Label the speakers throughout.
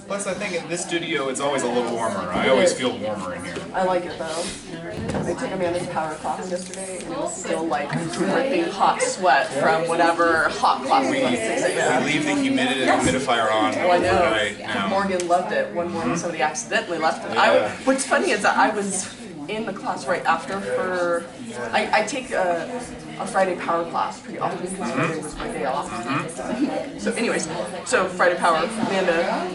Speaker 1: Plus, I think in this studio it's always a little warmer. I always feel warmer in here.
Speaker 2: I like it though. I took Amanda's power class yesterday and it was still like dripping hot sweat from whatever hot class we went to.
Speaker 1: We leave the humidifier on overnight now.
Speaker 2: Morgan loved it. One morning somebody accidentally left it. What's funny is that I was in the class right after for, I take a Friday power class pretty often because Friday was my day off. So anyways, so Friday power, Amanda,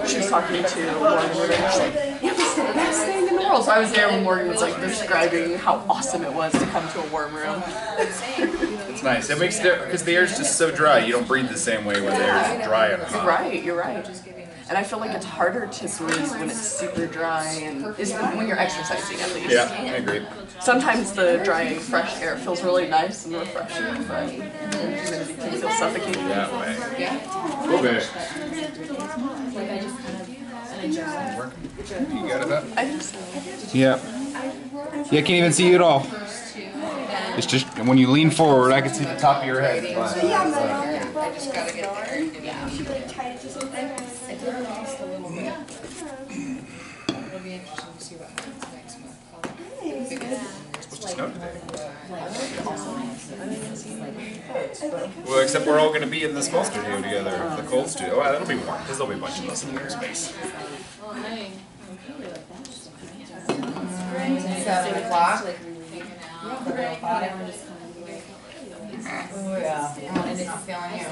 Speaker 2: she was talking to Morgan and she's like, yeah, this is the best thing in the world. So I was there when Morgan was like describing how awesome it was to come to a warm room.
Speaker 1: It's nice. It makes it, because the air is just so dry, you don't breathe the same way when the air is dry and hot.
Speaker 2: You're right. And I feel like it's harder to breathe when it's super dry and when you're exercising at least.
Speaker 1: Yeah, I agree.
Speaker 2: Sometimes the dry, fresh air feels really nice and refreshing, but the humidity can feel suffocating.
Speaker 1: That way. Okay. You got it up?
Speaker 2: I think so.
Speaker 1: Yeah. Yeah, I can't even see you at all. It's just when you lean forward, I can see the top of your head.
Speaker 3: I just gotta get there. Yeah. She like tied it to something. It'll be interesting to see what happens next month.
Speaker 1: It's supposed to snow today. Well, except we're all going to be in the small studio together, the cold studio. Well, that'll be warm because there'll be a bunch of us in your space.
Speaker 3: 7 o'clock.
Speaker 4: Oh yeah.
Speaker 3: And it's feeling you.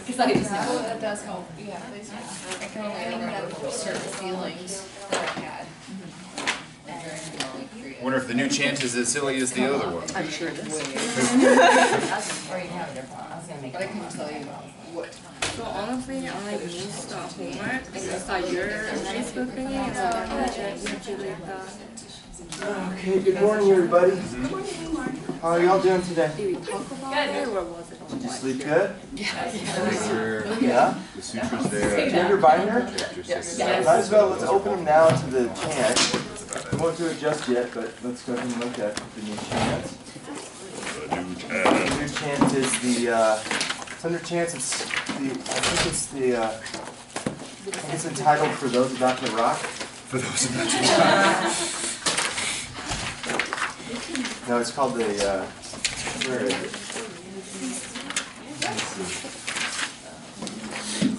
Speaker 4: Because I just know.
Speaker 3: That does help. Yeah. I can only remember certain feelings that I had.
Speaker 1: I wonder if the new chant is as silly as the other one.
Speaker 2: I'm sure it is.
Speaker 4: Or you have a different one. I was gonna make
Speaker 3: But I couldn't tell you what.
Speaker 5: So honestly, I missed the homework and I saw your Facebook thingy and so you like that.
Speaker 6: Okay, good morning everybody. How are y'all doing today?
Speaker 5: Did we talk about it or was it on
Speaker 6: Did you sleep good?
Speaker 1: Yeah.
Speaker 6: Yeah?
Speaker 1: The sutra's there.
Speaker 6: Do you have your binder?
Speaker 2: Yes.
Speaker 6: Might as well, let's open them now to the chant. We won't do it just yet, but let's go ahead and look at the new chant. The new chant is it's under chants, it's entitled For Those About to Rock.
Speaker 1: For those of you.
Speaker 6: No, it's called the, where is it?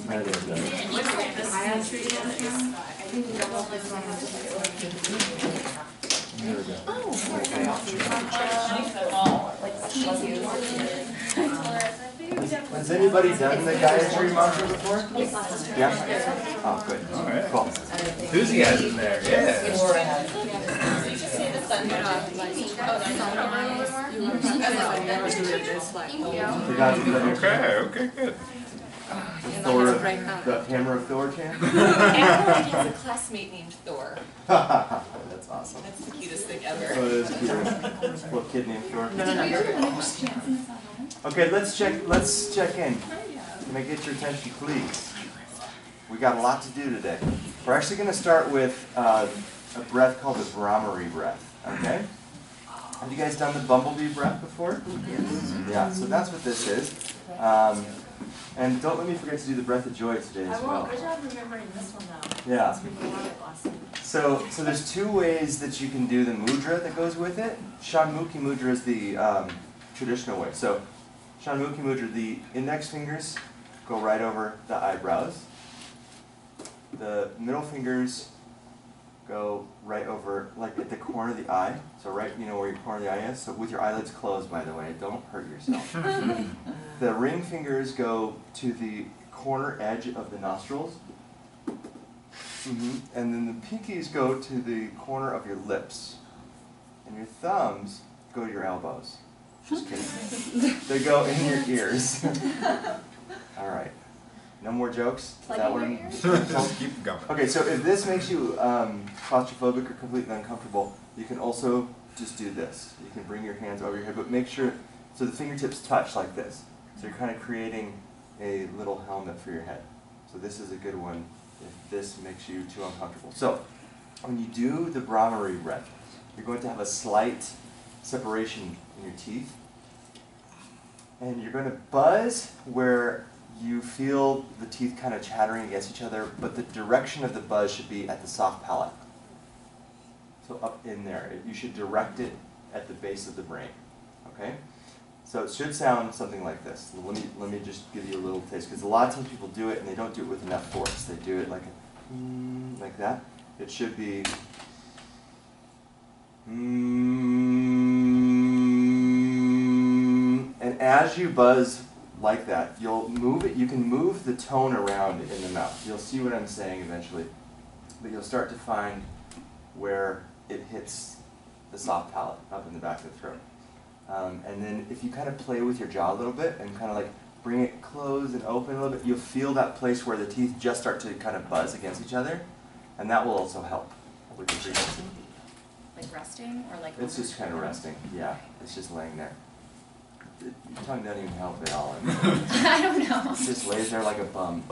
Speaker 6: There it is. There we go. Has anybody done the Gayatri mantra before? Yeah? Oh, good.
Speaker 1: All right.
Speaker 6: Cool.
Speaker 1: Enthusiasm there, yeah. Okay, good.
Speaker 6: Thor, the Hammer of Thor chant?
Speaker 3: Adelaide has a classmate named Thor.
Speaker 6: That's awesome.
Speaker 3: That's the cutest thing ever.
Speaker 6: Oh, it is cute. Little kid named Thor.
Speaker 2: No.
Speaker 6: Okay, let's check in. Can I get your attention, please? We got a lot to do today. We're actually going to start with a breath called the Brahmari breath. Okay? Have you guys done the bumblebee breath before? Yes. Yeah, so that's what this is. And don't let me forget to do the breath of joy today as well.
Speaker 4: Good job remembering this one though.
Speaker 6: Yeah. So there's two ways that you can do the mudra that goes with it. Shanmukhi mudra is the traditional way. So Shanmukhi mudra, the index fingers go right over the eyebrows. The middle fingers go right over, like at the corner of the eye. So right, where your corner of the eye is. So with your eyelids closed, by the way. Don't hurt yourself. The ring fingers go to the corner edge of the nostrils. And then the pinkies go to the corner of your lips. And your thumbs go to your elbows. Just kidding. They go in your ears. All right. No more jokes? Is that what I'm
Speaker 1: Keep going.
Speaker 6: Okay, so if this makes you claustrophobic or completely uncomfortable, you can also just do this. You can bring your hands over your head, but make sure, so the fingertips touch like this. So you're kind of creating a little helmet for your head. So this is a good one if this makes you too uncomfortable. So when you do the Brahmari breath, you're going to have a slight separation in your teeth. And you're going to buzz where you feel the teeth kind of chattering against each other, but the direction of the buzz should be at the soft palate. So up in there. You should direct it at the base of the brain. Okay? So it should sound something like this. Let me just give you a little taste, because a lot of times people do it and they don't do it with enough force. They do it like like that. It should be and as you buzz like that, you'll move it. You can move the tone around in the mouth. You'll see what I'm saying eventually, but you'll start to find where it hits the soft palate up in the back of the throat. And then if you kind of play with your jaw a little bit and kind of like bring it closed and open a little bit, you'll feel that place where the teeth just start to kind of buzz against each other, and that will also help with the frequency.
Speaker 3: Like resting or like?
Speaker 6: It's just kind of resting, yeah. It's just laying there. Your tongue doesn't even help at all.
Speaker 3: I don't know.
Speaker 6: It just lays there like a bum.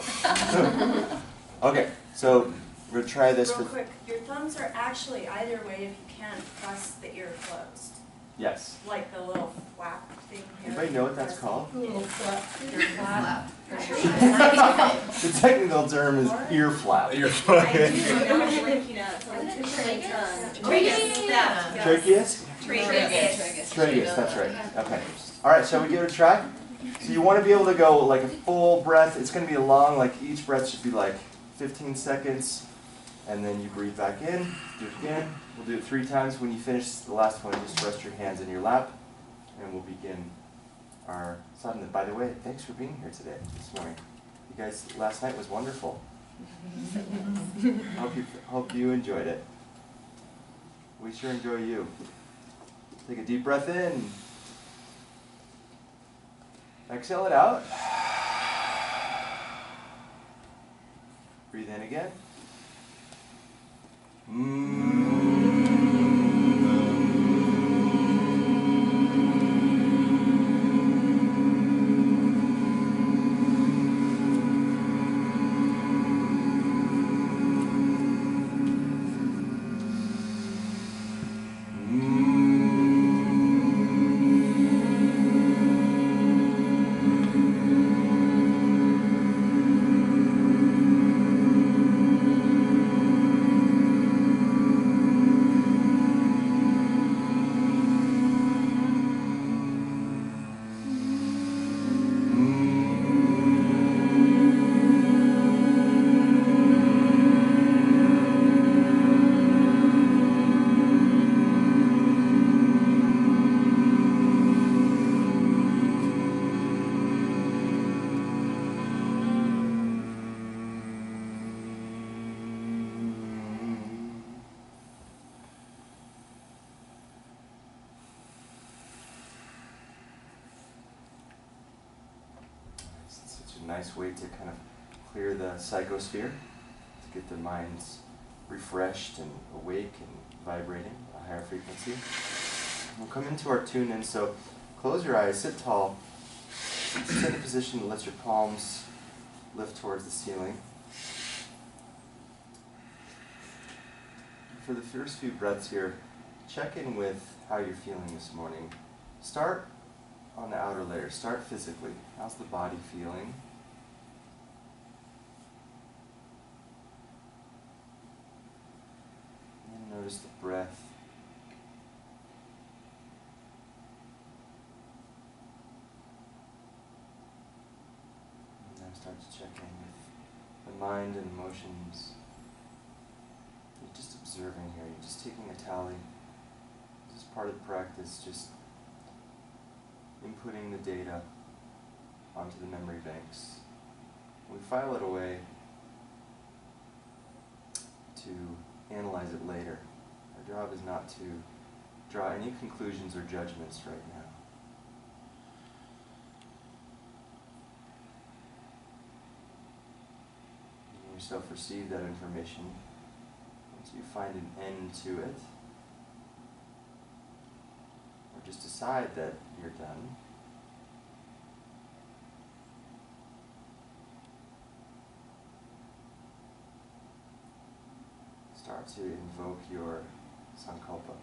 Speaker 6: Okay, so we'll try this.
Speaker 7: Real quick, your thumbs are actually either way if you can press the ear closed.
Speaker 6: Yes.
Speaker 7: Like the little flap thing here.
Speaker 6: Anybody know what that's called?
Speaker 7: Little flap. Ear flap.
Speaker 6: The technical term is ear flap.
Speaker 1: Ear
Speaker 7: I
Speaker 1: flap.
Speaker 7: do, now I'm blinking out. So it's tragus. Yeah.
Speaker 6: Tracheus?
Speaker 7: Tragus.
Speaker 6: Tragus, that's right. Okay. All right, shall we give it a try? So you want to be able to go like a full breath. It's going to be long, like each breath should be like 15 seconds. And then you breathe back in, do it again. We'll do it 3 times. When you finish the last one, just rest your hands in your lap. And we'll begin our sadhana. By the way, thanks for being here today, this morning. You guys, last night was wonderful. Hope you enjoyed it. We sure enjoy you. Take a deep breath in. Exhale it out. Breathe in again. Nice way to kind of clear the psychosphere, to get the minds refreshed and awake and vibrating at a higher frequency. We'll come into our tune-in, so close your eyes, sit tall, sit in a position that lets your palms lift towards the ceiling. For the first few breaths here, check in with how you're feeling this morning. Start on the outer layer, start physically. How's the body feeling? Notice the breath. And then start to check in with the mind and emotions. You're just observing here. You're just taking a tally. This is part of the practice, just inputting the data onto the memory banks. We file it away to analyze it later. Our job is not to draw any conclusions or judgments right now. You yourself receive that information. Once you find an end to it, or just decide that you're done, start to invoke your sankalpa.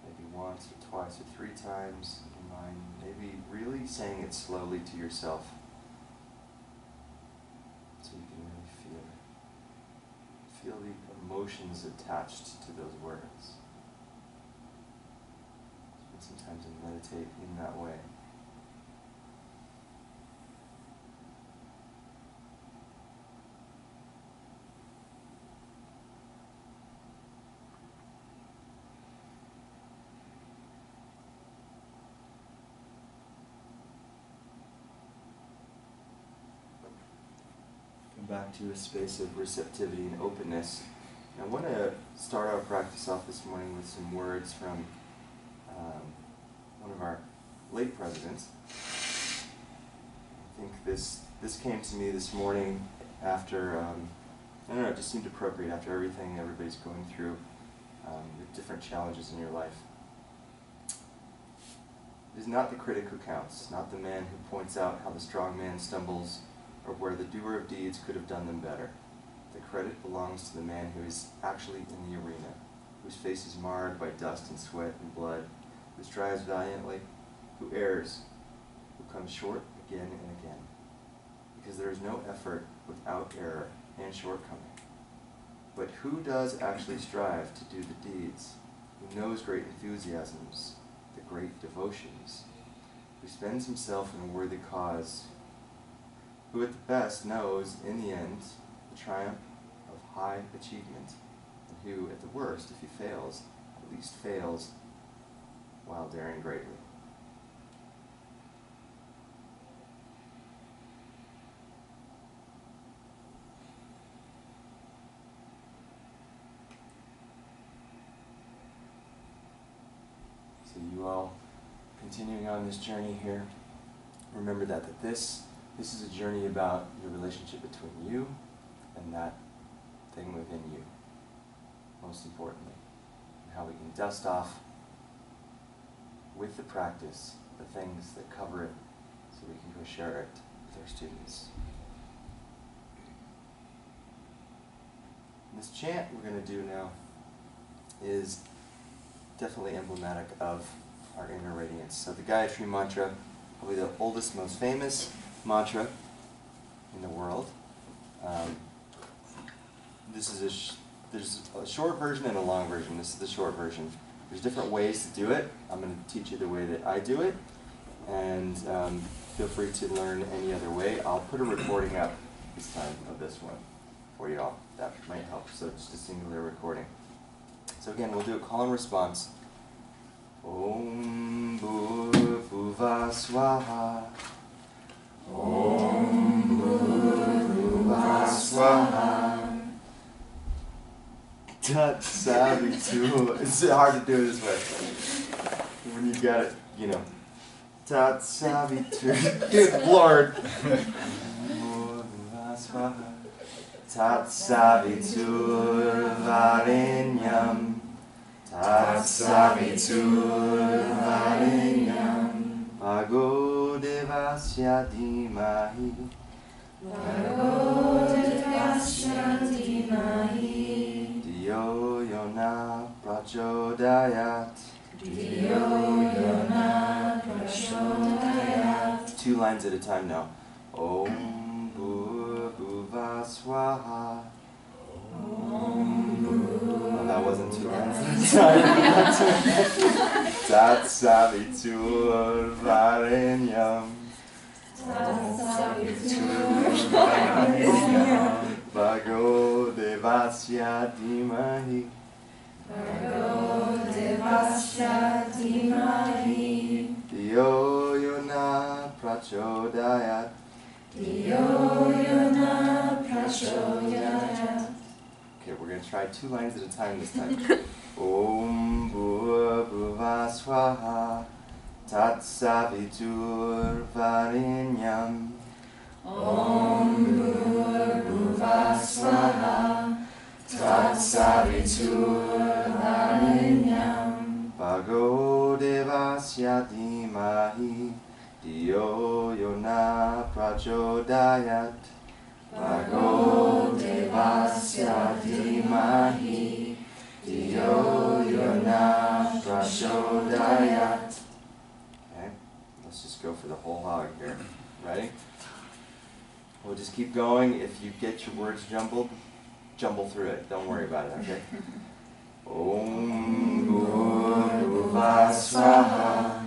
Speaker 6: Maybe once or twice or 3 times in your mind. Maybe really saying it slowly to yourself. necessarily emotions attached to those words. Sometimes I meditate in that way. Back to a space of receptivity and openness. And I want to start our practice off this morning with some words from one of our late presidents. I think this came to me this morning after, I don't know, it just seemed appropriate after everything everybody's going through, the different challenges in your life. It is not the critic who counts, not the man who points out how the strong man stumbles, or where the doer of deeds could have done them better. The credit belongs to the man who is actually in the arena, whose face is marred by dust and sweat and blood, who strives valiantly, who errs, who comes short again and again. Because there is no effort without error and shortcoming. But who does actually strive to do the deeds, who knows great enthusiasms, the great devotions, who spends himself in a worthy cause, who at the best knows, in the end, the triumph of high achievement, and who, at the worst, if he fails, at least fails while daring greatly. So you all, continuing on this journey here, remember that this is a journey about your relationship between you and that thing within you, most importantly, and how we can dust off with the practice the things that cover it so we can go share it with our students. And this chant we're going to do now is definitely emblematic of our inner radiance. So the Gayatri Mantra, probably the oldest, most famous mantra in the world. This is there's a short version and a long version. This is the short version. There's different ways to do it. I'm going to teach you the way that I do it, and feel free to learn any other way. I'll put a recording up this time of this one for you all. That might help. So just a singular recording. So again, we'll do a call and response. Om Bhurvubhuva Swaha. Om Bhurvubhuva Swaha. Tat Savitur. It's hard to do it this way. When you got it, you know. Tat Savitur. Good Lord. Bhurvubhuva Swaha. Tat Savitur Varenyam. Tat Savitur Varenyam. Bhago Devasya Dhimahi. Bhago Devasya Dhimahi. Dhiyo Yona Prachodayat. Dhiyo Yona Prachodayat. 2 lines at a time now. Om Bhurvubhuva Swaha. Oh, that wasn't 2 lines at a time. Tat Savitur Varenyam. Tat Savitur Varenyam. Bhago Devasya Dhimahi. Bhago Devasya Dhimahi. Dhiyo Yona Prachodayat. Dhiyo Yona Prachodayat. Okay, we're going to try 2 lines at a time this time. Om Bhurvubhuva Swaha. Tat Savitur Varenyam. Om Bhurvubhuva Swaha. Tat Savitur Varenyam. Bhago Devasya Dhimahi. Dhiyo Yona Prachodayat. Bhago Devasya Dhimahi. Dhiyo Yona Prachodayat. Okay, let's just go for the whole hog here. Ready? We'll just keep going. If you get your words jumbled, jumble through it. Don't worry about it, okay? Om Bhurvuvah Swaha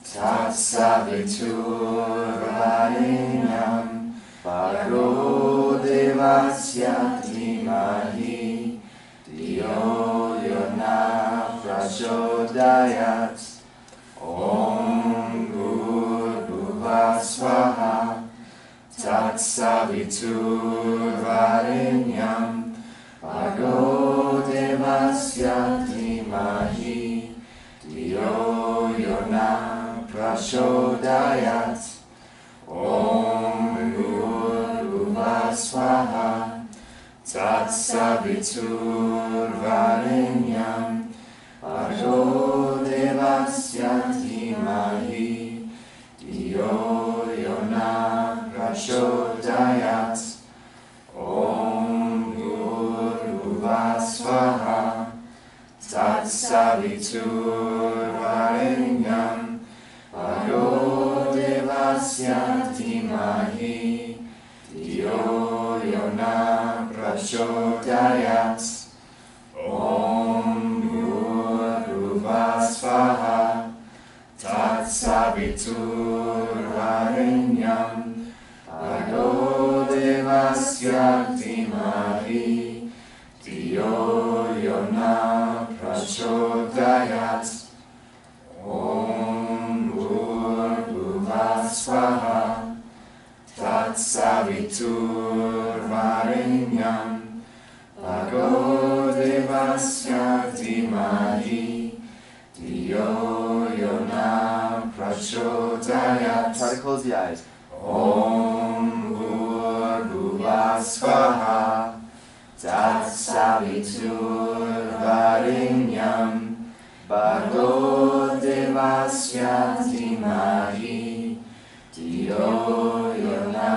Speaker 6: Tatsaviturvarenyam Bhargo Devasya Dhimahi Dhiyo Yona Prachodayat Om Bhurvuvah Swaha Tatsaviturvarenyam Bhargo Devasya Dhimahi Dhiyo Yona Prachodayat Om Bhurvuvah Swaha Tatsaviturvarenyam Bhargo Devasya Dhimahi Dhiyo Yona Prachodayat Om Bhurvuvah Swaha Tatsaviturvarenyam Bhargo Devasya Dhimahi Dhiyo Yona Prachodayat Om Bhurvuvah Swaha Tatsaviturvarenyam Bhargo Devasya Dhimahi Dhiyo Yona Prachodayat Om Bhurvuvah Swaha Tatsaviturvarenyam Bhargo Devasya Dhimahi Dhiyo Yona Prachodayat. Try to close the eyes. Om Bhurvuvah Swaha Tatsaviturvarenyam Bhargo Devasya Dhimahi Dhiyo Yona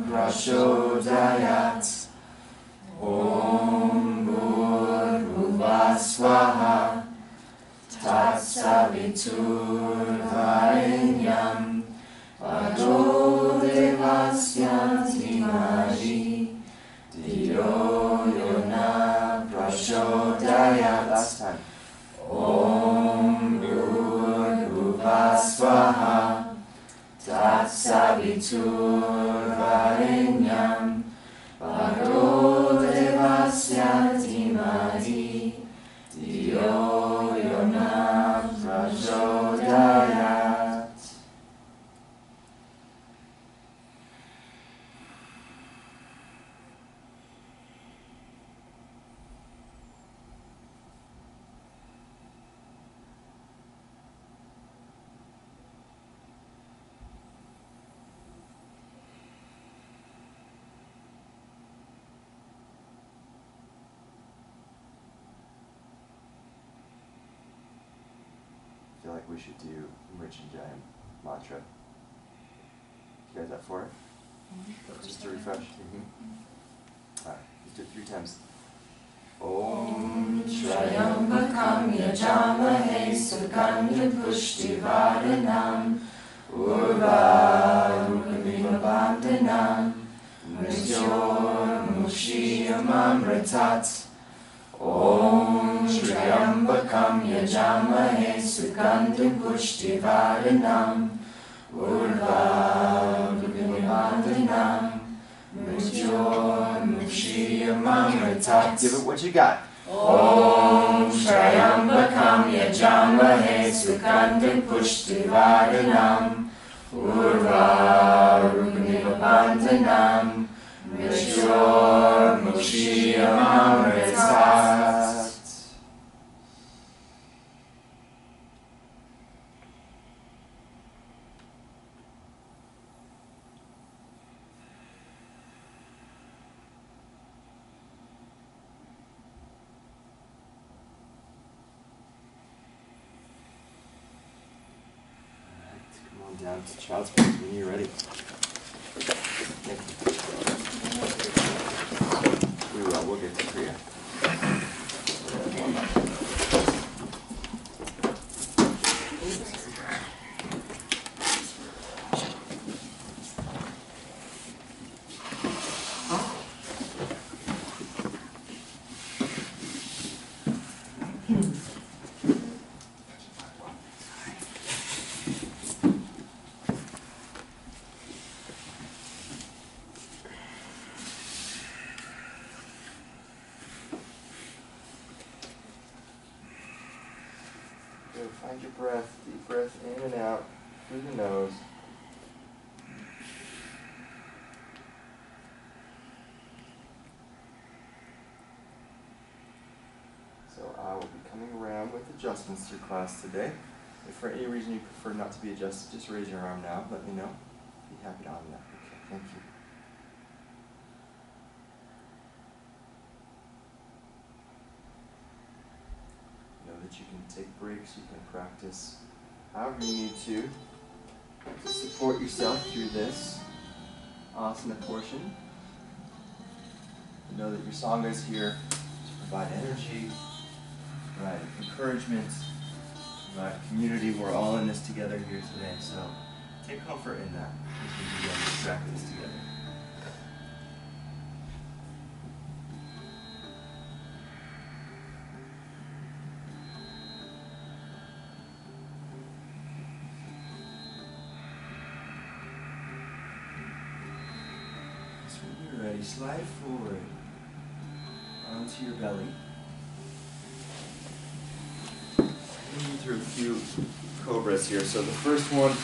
Speaker 6: Prachodayat Om Bhurvuvah Swaha Tatsaviturvarenyam Bhargo Devasya Dhimahi Dhiyo Yona Prachodayat. Last time. Om Bhurvuvah Swaha Tatsaviturvarenyam Bhargo Devasya Dhimahi Dhiyo Yona Prachodayat. I feel like we should do Mrityunjaya mantra. You guys up for it? Just to refresh. Alright, let's do it 3 times. Om Trayambakam Yajamahe Sugandha Pushtivaranam Urvarukamiva Bandhanam Mrityor Mushiyamamritat Om Trayambakam Yajamahe Sugandha Pushtivaranam Urvarukamiva Bandhanam Mrityor Mushiyamamritat. Give it what you got. Om Trayambakam Yajamahe Sugandha Pushtivaranam Urvarukamiva Bandhanam Mrityor Mushiyamamritat. Down to child's pose when you're ready. We'll get to Kriya. Find your breath, deep breath in and out through the nose. So I will be coming around with adjustments to your class today. If for any reason you prefer not to be adjusted, just raise your arm now. Let me know. Be happy to honor that. Okay, thank you. Know that you can take breaks, you can practice however you need to support yourself through this asana portion. Know that your sangha is here to provide energy, provide encouragement, provide community. We're all in this together here today, so take comfort in that as we begin this practice together. So when you're ready, slide forward onto your belly. Moving through a few cobras here. So the first one,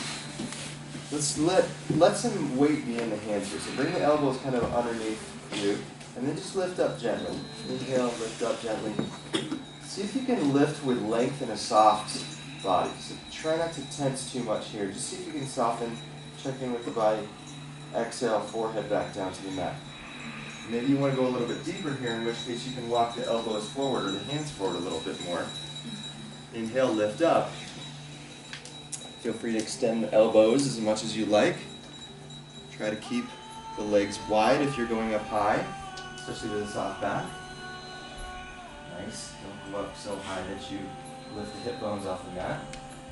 Speaker 6: let's let some weight be in the hands here. So bring the elbows kind of underneath you, and then just lift up gently. Inhale, lift up gently. See if you can lift with length and a soft body. So try not to tense too much here. Just see if you can soften, check in with the body. Exhale, forehead back down to the mat. Maybe you want to go a little bit deeper here, in which case you can walk the elbows forward or the hands forward a little bit more. Inhale, lift up. Feel free to extend the elbows as much as you like. Try to keep the legs wide if you're going up high, especially with a soft back. Nice. Don't go up so high that you lift the hip bones off the mat.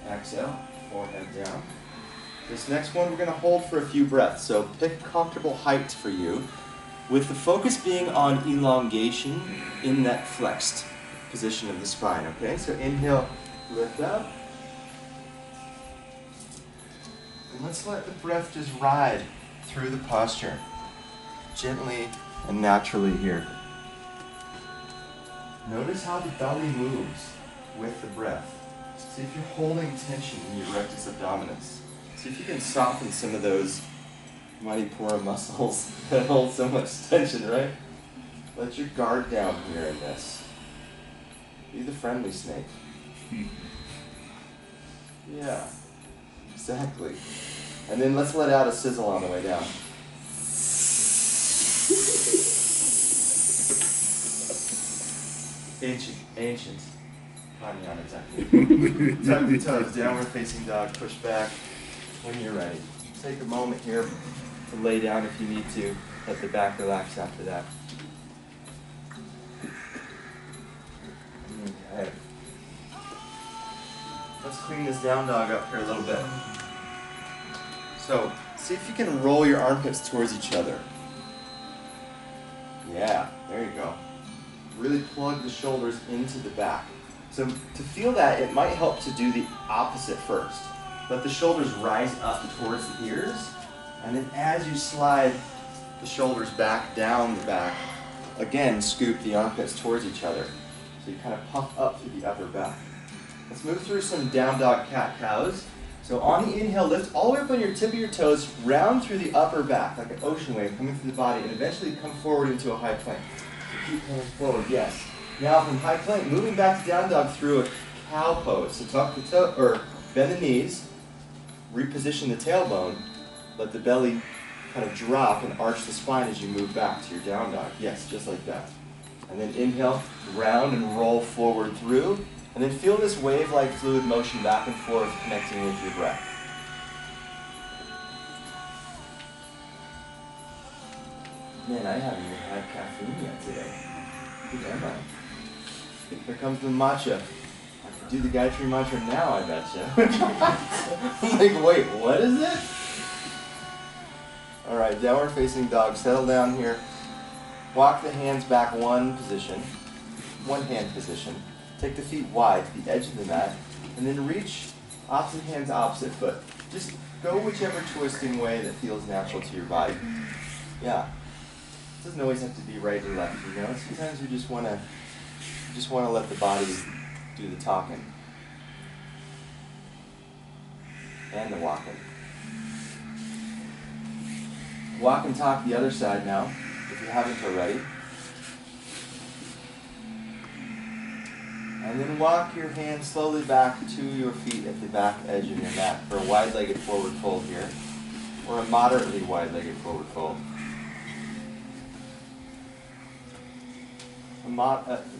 Speaker 6: Exhale, forehead down. This next one we're going to hold for a few breaths. So pick a comfortable height for you, with the focus being on elongation in that flexed position of the spine, okay? So inhale, lift up. And let's let the breath just ride through the posture, gently and naturally here. Notice how the belly moves with the breath. See if you're holding tension in your rectus abdominis. See if you can soften some of those Manipura muscles that hold so much tension, right? Let your guard down here in this. Be the friendly snake. Yeah, exactly. And then let's let out a sizzle on the way down. Ancient. Pranayama technique. Tuck the toes, downward facing dog, push back when you're ready. Take a moment here to lay down if you need to. Let the back relax after that. Okay. Let's clean this down dog up here a little bit. So, see if you can roll your armpits towards each other. Yeah, there you go. Really plug the shoulders into the back. So to feel that, it might help to do the opposite first. Let the shoulders rise up towards the ears, and then as you slide the shoulders back down the back, again scoop the armpits towards each other. So you kind of puff up through the upper back. Let's move through some down dog cat-cows. So on the inhale, lift all the way up on your tip of your toes, round through the upper back, like an ocean wave coming through the body, and eventually come forward into a high plank. So keep coming forward, yes. Now from high plank, moving back to down dog through a cow pose. So tuck the toe, or bend the knees, reposition the tailbone, let the belly kind of drop and arch the spine as you move back to your down dog. Yes, just like that. And then inhale, round and roll forward through. And then feel this wave-like fluid motion back and forth connecting with your breath. Man, I haven't even had caffeine yet today. Who am I? Here comes the matcha. I can do the Gayatri mantra now, I betcha. I'm like, wait, what is it? Alright, downward facing dog. Settle down here. Walk the hands back one hand position. Take the feet wide to the edge of the mat, and then reach opposite hands, opposite foot. Just go whichever twisting way that feels natural to your body. Yeah. It doesn't always have to be right or left, you know? Sometimes we just want to let the body do the talking. and the walking. Walk and talk the other side now, if you haven't already. And then walk your hands slowly back to your feet at the back edge of your mat for a wide-legged forward fold here, or a moderately wide-legged forward fold.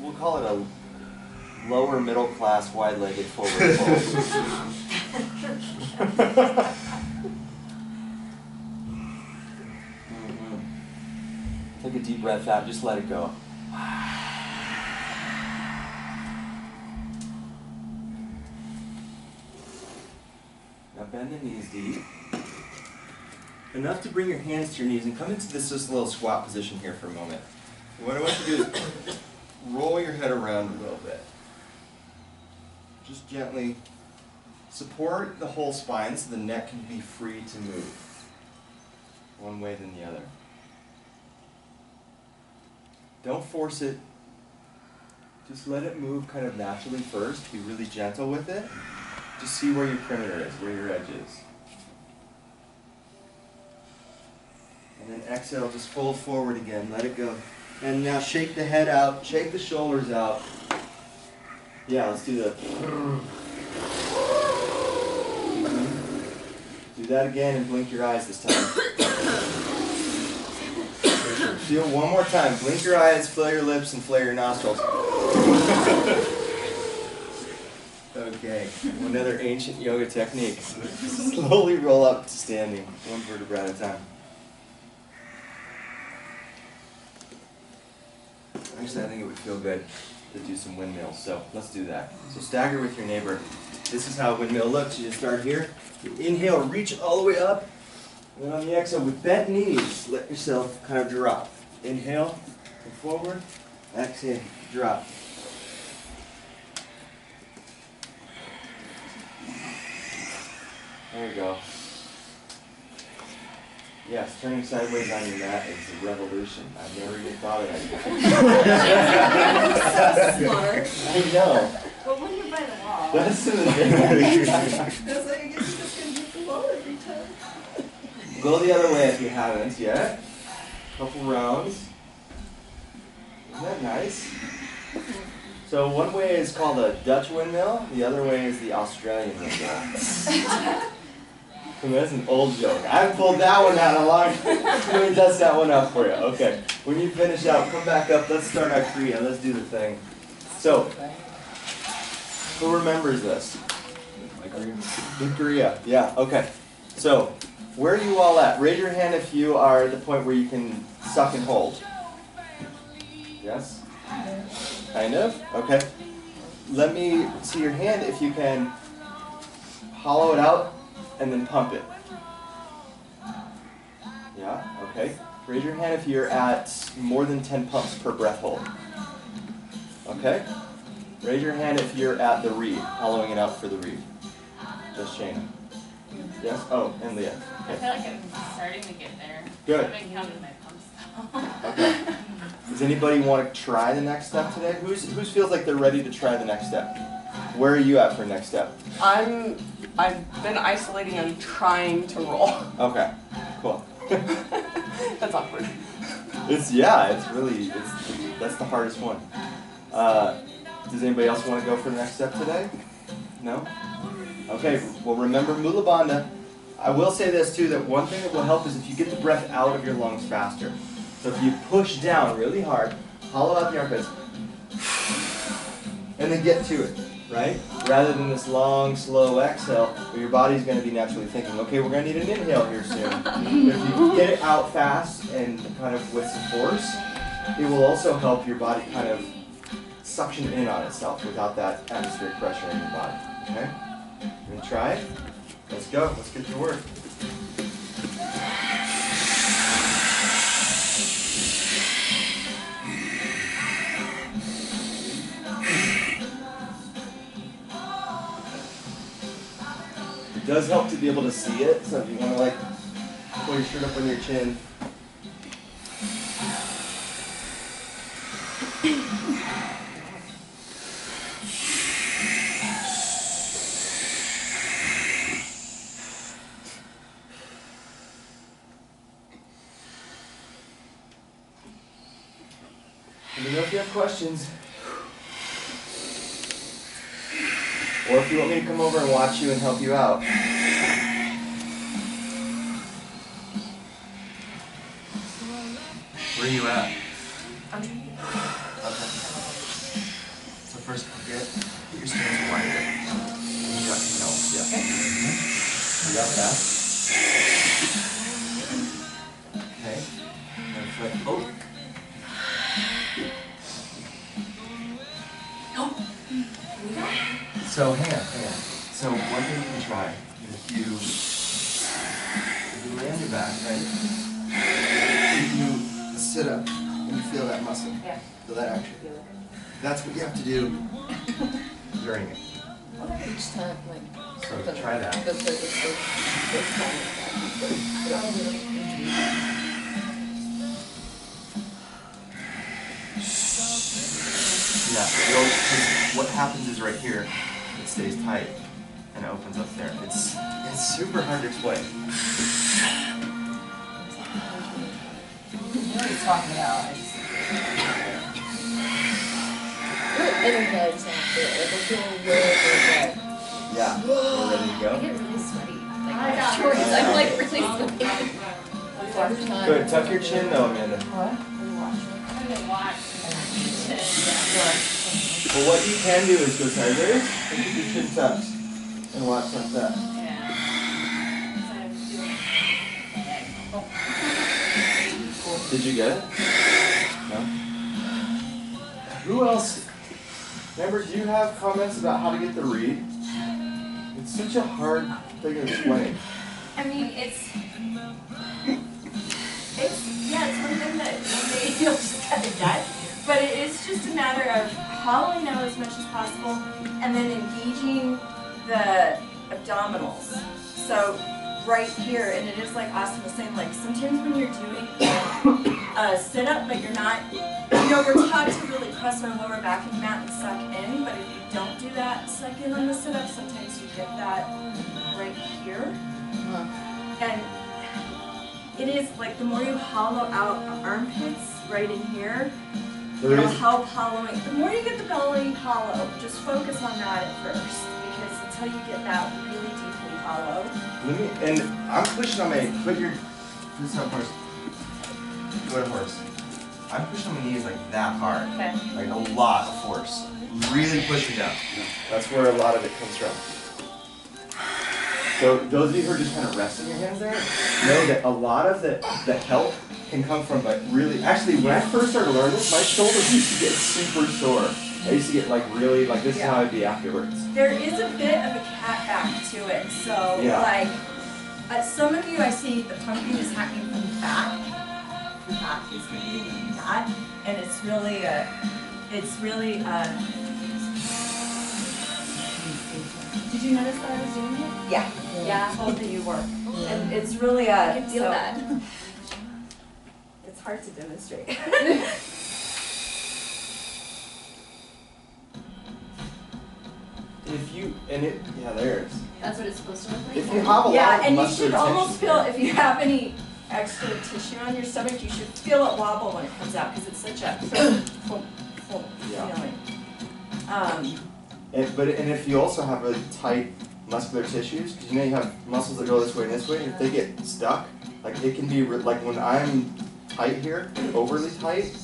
Speaker 6: We'll call it a lower middle class wide-legged forward fold. Take a deep breath out, just let it go. Now bend the knees deep. Enough to bring your hands to your knees and come into this just little squat position here for a moment. And what I want you to do is roll your head around a little bit. Just gently support the whole spine so the neck can be free to move one way than the other. Don't force it. Just let it move kind of naturally first. Be really gentle with it. Just see where your perimeter is, where your edge is. And then exhale, just fold forward again. Let it go. And now shake the head out, shake the shoulders out. Yeah, let's do the. Do that again and blink your eyes this time. Do it one more time. Blink your eyes, flare your lips, and flare your nostrils. Okay, another ancient yoga technique. Slowly roll up to standing, one vertebra at a time. Actually, I think it would feel good to do some windmills, so let's do that. So stagger with your neighbor. This is how a windmill looks. You just start here. You inhale, reach all the way up. And then on the exhale, with bent knees, let yourself kind of drop. Inhale, go forward. Exhale, drop. There we go. Yes, turning sideways on your mat is a revolution. I've never even thought of that.
Speaker 7: So smart.
Speaker 6: I know.
Speaker 7: But when you're by the wall,
Speaker 6: That's the
Speaker 7: it's like I guess you're just gonna hit the wall every time.
Speaker 6: Go the other way if you haven't yet. Couple rounds. Isn't that nice? So one way is called a Dutch windmill, the other way is the Australian windmill. That's an old joke. I haven't pulled that one out in a long time. Let me dust that one up for you. Okay. When you finish out, come back up. Let's start our Kriya. Let's do the thing. So, who remembers this? The Kriya. Yeah, okay. So, where are you all at? Raise your hand if you are at the point where you can suck and hold. Yes? Kind of? Okay. Let me see your hand if you can hollow it out and then pump it. Yeah? Okay. Raise your hand if you're at more than 10 pumps per breath hold. Okay? Raise your hand if you're at the reed, hollowing it out for the reed. Just Shayna. Yes? Oh, and Leah.
Speaker 3: I feel like I'm starting to get there.
Speaker 6: Good.
Speaker 3: I haven't counted my pumps though.
Speaker 6: Okay. Does anybody want to try the next step today? Who's feels like they're ready to try the next step? Where are you at for next step?
Speaker 2: I've been isolating and trying to roll.
Speaker 6: Okay, cool.
Speaker 2: That's awkward.
Speaker 6: It's that's the hardest one. Does anybody else want to go for the next step today? No? Okay, well remember Mula Bandha. I will say this too, that one thing that will help is if you get the breath out of your lungs faster. So if you push down really hard, hollow out the armpits, and then get to it, right? Rather than this long, slow exhale, where your body's going to be naturally thinking, okay, we're going to need an inhale here soon. But if you get it out fast and kind of with some force, it will also help your body kind of suction in on itself without that atmospheric pressure in your body, okay? You want to try it? Let's go. Let's get to work. It does help to be able to see it, so if you want to like pull your shirt up on your chin. Let me know if you have questions. Or if you want me to come over and watch you and help you out. Where are you at? Okay. So first, get your stance wider. You got your nose, yeah. You got that? Okay. And flip. Oh. So hang on. So one thing you can try is if you lay on your back, right? If you sit up and you feel that muscle, feel that action. That's what you have to do during it.
Speaker 3: Each time, like.
Speaker 6: So try that. Yeah, what happens is right here, it stays tight and it opens up there. It's super hard to explain.
Speaker 4: You know what he's talking about.
Speaker 3: Energized after it. Like, I feel really good.
Speaker 6: Yeah, we're ready to
Speaker 3: I
Speaker 6: go.
Speaker 3: get really sweaty. Like, my shorts, I'm like really sweaty.
Speaker 6: Good, tuck your chin though, Amanda. Well, what you can do is go sideways and keep your chin tucked and watch like that. Did you get it? No? Who else? Remember, do you have comments about how to get the read? It's such a hard thing to explain.
Speaker 7: I mean, it's one thing that maybe you'll just kind of get, but it is just a matter of hollowing out as much as possible and then engaging the abdominals. So right here, and it is like Austin was saying, like sometimes when you're doing a sit-up, but you're not, we're taught to really press our lower back and mat and suck in, but if you don't do that suck in on the sit-up, sometimes you get that right here. And it is like the more you hollow out the armpits right in here, it'll help hollowing. The more you get the belly hollow, just focus on that at first, because until you get that really deeply hollow.
Speaker 6: And I'm pushing on my, put your, this is horse. Go to horse. I'm pushing on my knees like that hard.
Speaker 7: Okay.
Speaker 6: Like a lot of force. Really pushing down. That's where a lot of it comes from. So those of you who are just kind of resting your hands there, know that a lot of the help can come from like really, actually when I first started learning this, my shoulders used to get super sore. I used to get like really, like this is how I'd be afterwards.
Speaker 7: There is a bit of a cat back to it, so like, some of you I see the pumping is happening from the back. The back is hitting that, and it's really did you notice that I was doing it? Yeah. Yeah, I told that you were. And it's really I can feel that. It's hard to demonstrate.
Speaker 6: If you, and it, yeah, there it is.
Speaker 3: That's what it's supposed to look like?
Speaker 6: If you have a lot of
Speaker 7: and you
Speaker 6: muscular
Speaker 7: should almost
Speaker 6: tension
Speaker 7: feel,
Speaker 6: there.
Speaker 7: if you have any extra tissue on your stomach, you should feel it wobble when it comes out, because it's such a feeling.
Speaker 6: And if you also have really tight muscular tissues, because you have muscles that go this way and this way, and if they get stuck, like it can be, like when I'm tight here, overly tight,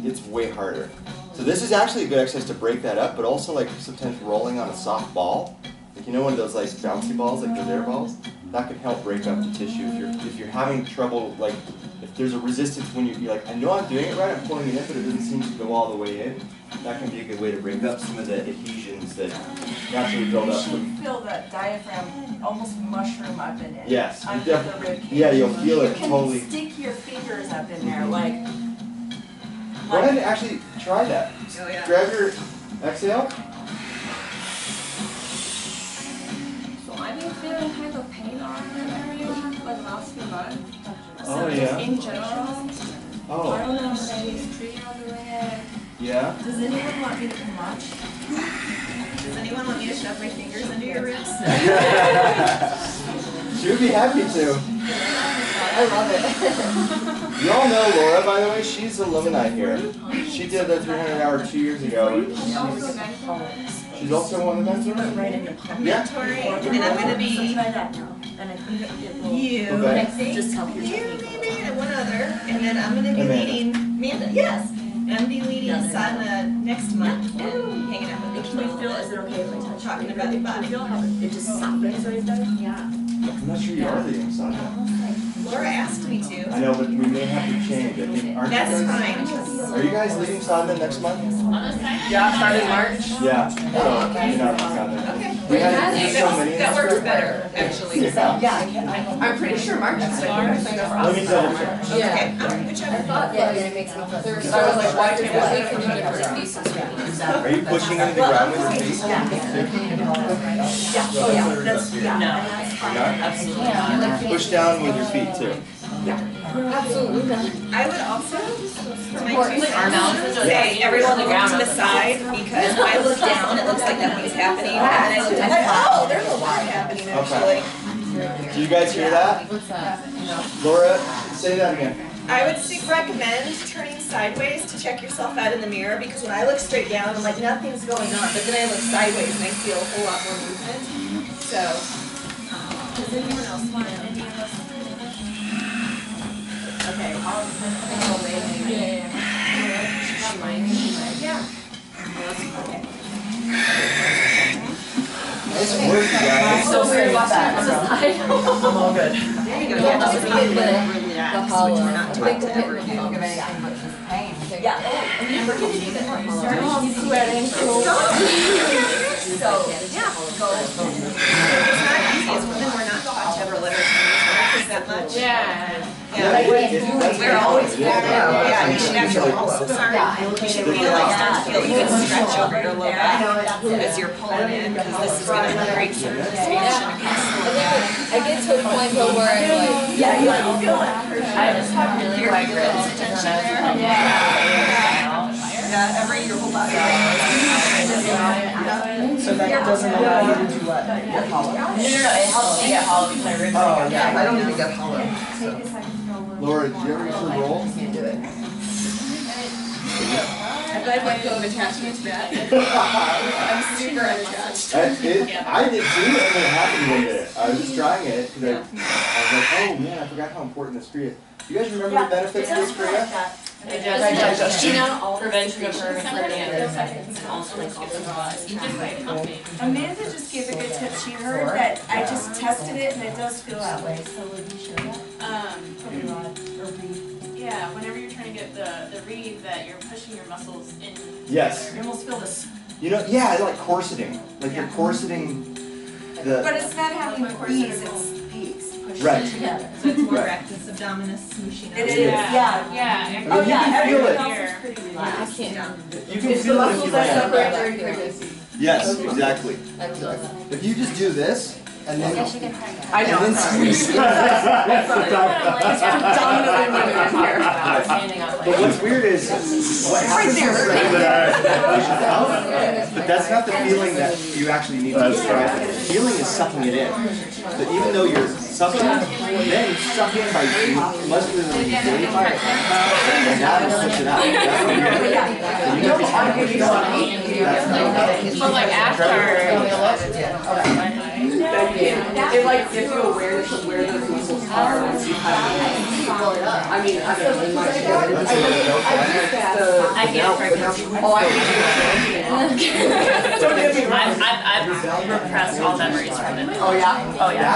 Speaker 6: it's way harder. So this is actually a good exercise to break that up, but also like sometimes rolling on a soft ball, like one of those like bouncy balls, like those air balls, that can help break up the tissue. If you're having trouble, like if there's a resistance when you're like, I know I'm doing it right, I'm pulling it in, but it doesn't seem to go all the way in, that can be a good way to break up some of the adhesions that naturally build up.
Speaker 7: You should feel that diaphragm almost mushroom up in it.
Speaker 6: Yes,
Speaker 7: under the rib cage.
Speaker 6: yeah, you'll feel it totally.
Speaker 7: You can stick your fingers up in there, like.
Speaker 6: Go ahead and actually try that.
Speaker 7: Oh, yeah.
Speaker 6: Grab your exhale.
Speaker 5: So I've been feeling kind of pain on that area for the last few months. So
Speaker 6: Oh,
Speaker 5: just
Speaker 6: yeah.
Speaker 5: in general, I
Speaker 6: Oh,
Speaker 5: don't know if it's tree on the leg.
Speaker 6: yeah.
Speaker 7: Does anyone want me to come watch? Does anyone want me to shove my fingers under your ribs?
Speaker 6: She would be happy to.
Speaker 7: I love it.
Speaker 6: You all know Laura, by the way. She's alumni here. She did the 300-hour 2 years ago. She's also one of the mentors? Yeah.
Speaker 8: Mentoring, and I'm going to be you,
Speaker 6: Okay.
Speaker 2: Just help
Speaker 8: you maybe, and one other, and then I'm going to be leading, Amanda, yes. And I'm going to be leading Sadhana next month and hanging out with the
Speaker 7: Can you feel, is it okay if I touch
Speaker 8: talking about the body.
Speaker 7: feel how it just softens right there?
Speaker 8: Yeah.
Speaker 6: I'm not sure you are leading Sadhana.
Speaker 8: Laura asked me to.
Speaker 6: I know, but we may have to change. I think, aren't
Speaker 8: That's
Speaker 6: you guys?
Speaker 8: fine.
Speaker 6: Are you guys leading Sadhana next month?
Speaker 2: Yeah, started in March.
Speaker 6: Yeah. So, you're not leading Sadhana.
Speaker 8: Okay.
Speaker 6: We had so many.
Speaker 8: That works better, actually.
Speaker 6: Yeah.
Speaker 2: I'm pretty sure March is like
Speaker 6: Let me double check.
Speaker 8: Okay, whichever.
Speaker 5: Yeah, it makes me feel thirsty.
Speaker 2: I was like, why can't
Speaker 5: What
Speaker 2: we
Speaker 5: we can do different pieces for these.
Speaker 6: Are you pushing into the ground with your feet?
Speaker 7: Oh yeah, that's, yeah.
Speaker 8: No.
Speaker 6: Absolutely. Push down with your feet too.
Speaker 5: Absolutely not.
Speaker 8: I would also, for my 2 cents, say everyone look to the side, because when I look down, it looks like nothing's happening, and then I look up, like, oh, there's a lot happening actually.
Speaker 6: Do you guys hear that?
Speaker 5: What's that?
Speaker 6: Laura, say that again.
Speaker 8: I would recommend turning sideways to check yourself out in the mirror, because when I look straight down, I'm like, nothing's going on, but then I look sideways and I feel a whole lot more movement. So, does anyone else want any of us? Okay, I'll
Speaker 6: Nice work, you guys.
Speaker 2: So weird about that. I'm all good.
Speaker 8: There you go.
Speaker 5: Yeah,
Speaker 8: Just
Speaker 5: just
Speaker 8: be
Speaker 5: get
Speaker 8: a
Speaker 5: the
Speaker 8: little relaxed, which
Speaker 5: hollow.
Speaker 8: we're not
Speaker 5: I
Speaker 8: taught
Speaker 5: think
Speaker 8: to
Speaker 5: the
Speaker 8: ever
Speaker 5: hip
Speaker 8: do.
Speaker 5: of anything but just pain.
Speaker 7: Yeah, and we're gonna do that when we start.
Speaker 5: I'm sweating so
Speaker 8: So, yeah, go. It's not easy as women, we're not taught to ever let our tongues that much.
Speaker 5: Yeah.
Speaker 8: Yeah, we're always yeah, you should actually also, sorry, you should really start to feel, you can stretch over your low back as you're pulling in, because this is going to create some expansion across the low back.
Speaker 5: I get to a point though where I'm like,
Speaker 7: Yeah, you don't feel it.
Speaker 2: I just have really wide ribs tension there.
Speaker 8: Yeah, your whole body.
Speaker 2: So that doesn't allow you to do what? Get hollow? No, it helps me get hollow because my ribs are yeah, I don't even get hollow.
Speaker 6: Laura, did you ever used to roll?
Speaker 2: Can't do it.
Speaker 5: I feel like let go of attachment to that. I'm super unattached.
Speaker 6: I did too, and it happened one day. I was trying it, because I was like, oh man, I forgot how important this for you. You guys remember the benefits of this for you?
Speaker 2: Digestion.
Speaker 3: Prevention of her sleeping at 4 seconds and also
Speaker 7: Amanda just gave a good tip. She heard that I just tested it and it does feel that way.
Speaker 3: Yeah, whenever you're trying to get the read that you're pushing your muscles in.
Speaker 6: Yes.
Speaker 7: You almost feel this.
Speaker 6: You know, yeah, I like corseting. Like you're corseting the...
Speaker 7: But it's not having these, it's these. Pushing
Speaker 6: Right.
Speaker 7: together.
Speaker 8: So it's more practice abdominis smooshing out.
Speaker 7: It is, yeah.
Speaker 3: Yeah.
Speaker 6: Oh, yeah,
Speaker 7: Everything
Speaker 6: feel
Speaker 7: else
Speaker 3: it.
Speaker 7: is pretty
Speaker 5: I
Speaker 7: relaxed.
Speaker 5: can't.
Speaker 6: You can
Speaker 2: It's the
Speaker 6: feel it if
Speaker 2: muscles
Speaker 6: you
Speaker 2: that
Speaker 6: land.
Speaker 2: separate during pregnancy.
Speaker 6: Yes, exactly.
Speaker 5: I feel that.
Speaker 6: If you just do this, and then...
Speaker 5: I should get pregnant.
Speaker 2: I know.
Speaker 6: And then squeeze. But what's weird is, what happens is but that's not the feeling that you actually need to describe. The feeling is sucking it in. That even though you're sucking, then you suck in by muscularly engaging, and now you push it out. That's what you're doing.
Speaker 3: But like after.
Speaker 2: It like gives you awareness of where those muscles are once you kind of, I mean, I don't know, in my experience,
Speaker 3: I get pregnant.
Speaker 2: oh, I don't get me wrong.
Speaker 3: I've repressed all memories from it.
Speaker 2: Oh, yeah?
Speaker 3: Oh, yeah.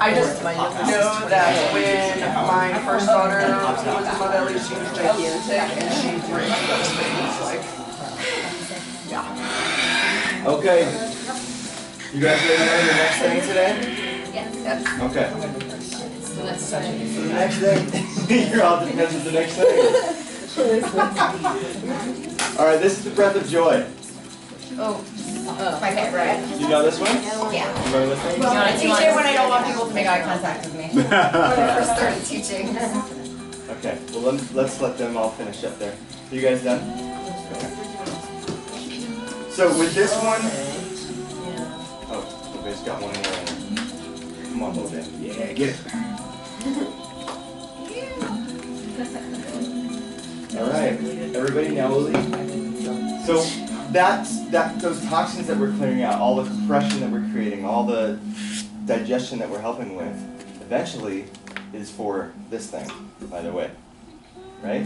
Speaker 2: I just know that when my first daughter was in my belly, she was gigantic and she drank those things, like, yeah.
Speaker 6: Okay. You guys ready to learn the next thing today?
Speaker 5: Yes.
Speaker 6: Okay.
Speaker 5: So that's fine.
Speaker 6: So the next thing, you're all depends on the next thing. Alright, this is the breath of joy.
Speaker 5: Oh, my favorite.
Speaker 6: You know this one?
Speaker 5: Yeah.
Speaker 6: You remember this one?
Speaker 5: Well, I teach it when I don't want people to make eye contact with me. When I first started teaching.
Speaker 6: Okay, well let's let them all finish up there. Are you guys done? Okay. So with this one, oh, everybody's got one more. Come on, little bit. Yeah, get it. All right, everybody now will leave. So those toxins that we're clearing out, all the compression that we're creating, all the digestion that we're helping with, eventually is for this thing, by the way, right?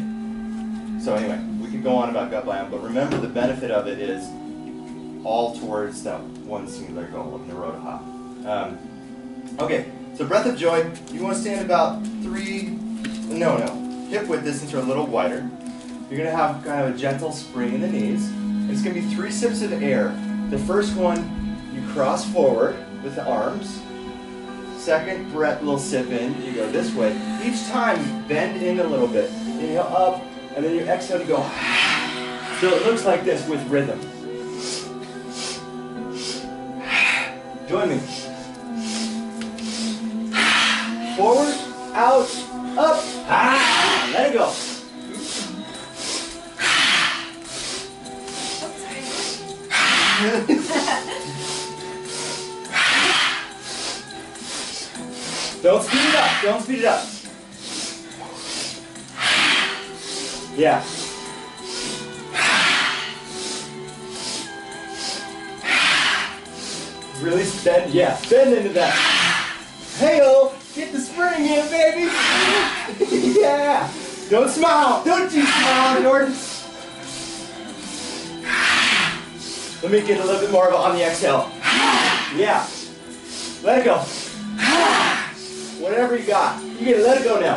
Speaker 6: So anyway, we could go on about gut biome, but remember the benefit of it is all towards that one singular goal of Nirodha. Okay, so breath of joy, you want to stand about hip width distance or a little wider. You're going to have kind of a gentle spring in the knees. It's going to be 3 sips of air. The first one, you cross forward with the arms. Second breath, little sip in, you go this way. Each time, bend in a little bit. Inhale up, and then you exhale to go. So it looks like this with rhythm. Join me. Forward, out, up, let it go. Don't speed it up, don't speed it up. Yeah. Really bend, yeah, bend into that. Hey-o, get the spring in, baby. Yeah. Don't smile, don't you smile, Jordan. Let me get a little bit more of it on the exhale. Yeah. Let it go. Whatever you got. You get to let it go now.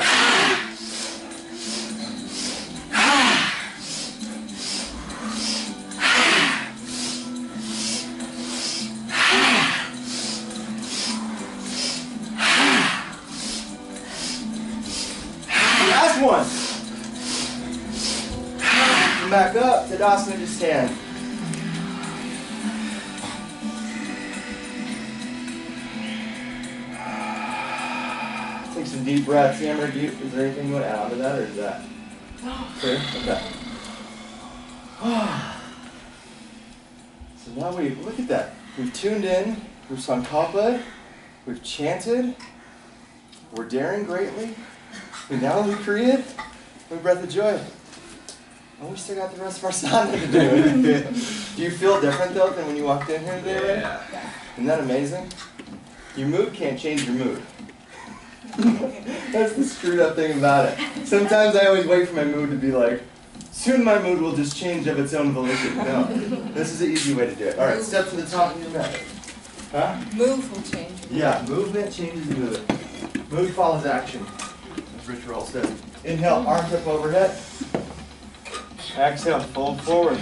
Speaker 6: Last one. Come back up. Tadasana, just stand. Take some deep breaths. Amber, is there anything you want to add on to that, or is that clear? Okay. So now look at that. We've tuned in, we've sung Kalpa, we've chanted, we're daring greatly, we now recreate, we breath of joy. And we still got the rest of our sadhana to do. Do you feel different though than when you walked in here today, right?
Speaker 1: Yeah.
Speaker 6: Isn't that amazing? Your mood can't change your mood. That's the screwed up thing about it. Sometimes I always wait for my mood to be like, soon my mood will just change of its own volition. No, this is the easy way to do it. All right, step to the top of your mat. Huh?
Speaker 3: Move will change.
Speaker 6: Yeah, movement changes mood. Mood follows action, as Rich Roll says. Inhale, arm tip overhead. Exhale, fold forward.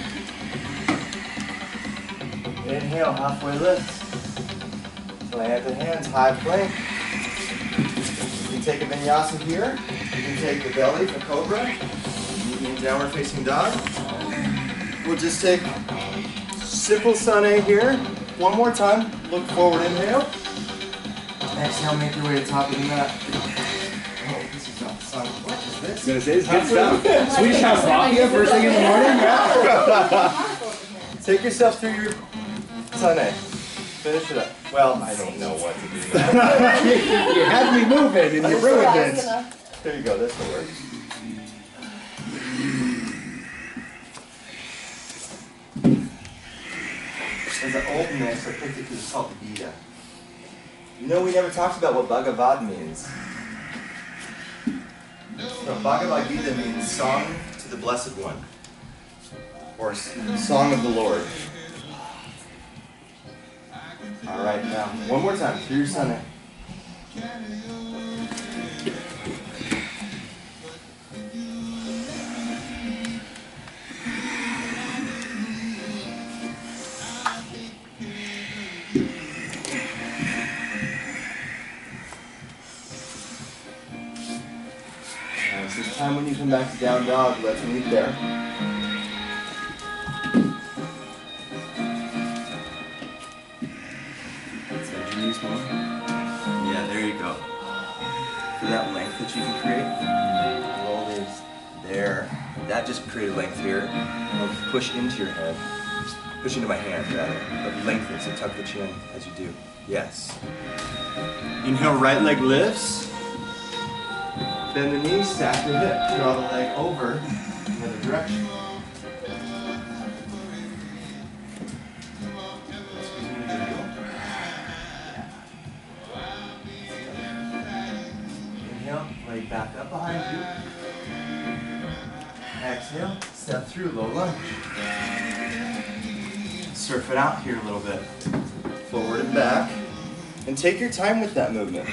Speaker 6: Inhale, halfway lift. Plant the hands, high plank. You can take a vinyasa here. You can take the belly for cobra. You can downward facing dog. We'll just take simple sun here. One more time. Look forward, inhale. Exhale, make your way to the top of the mat. Oh, this is not sun. What is this?
Speaker 1: I was gonna say, it's good stuff. Swedish House Mafia first thing in the morning? Yeah.
Speaker 6: Take yourself through your sun. Finish it up. Well, I don't know what to do now.
Speaker 1: You had me moving and you ruined it.
Speaker 6: There you go, this will work. There's an old mix, I picked it because it's called the Gita. You know, we never talked about what Bhagavad means. So Bhagavad Gita means song to the Blessed One, or song of the Lord. All right, now one more time through your sun. So it's time when you come back to down dog, let's meet there. Yeah, there you go. For that length that you can create, roll these there. That just created length here. I'll push into your head. Push into my hand, rather. But lengthen, so tuck the chin as you do. Yes. Inhale, right leg lifts. Bend the knees, stack your hip. Draw the leg over. And other direction. Inhale, leg back up behind you. Exhale, step through, low lunge. Surf it out here a little bit. Forward and back. And take your time with that movement.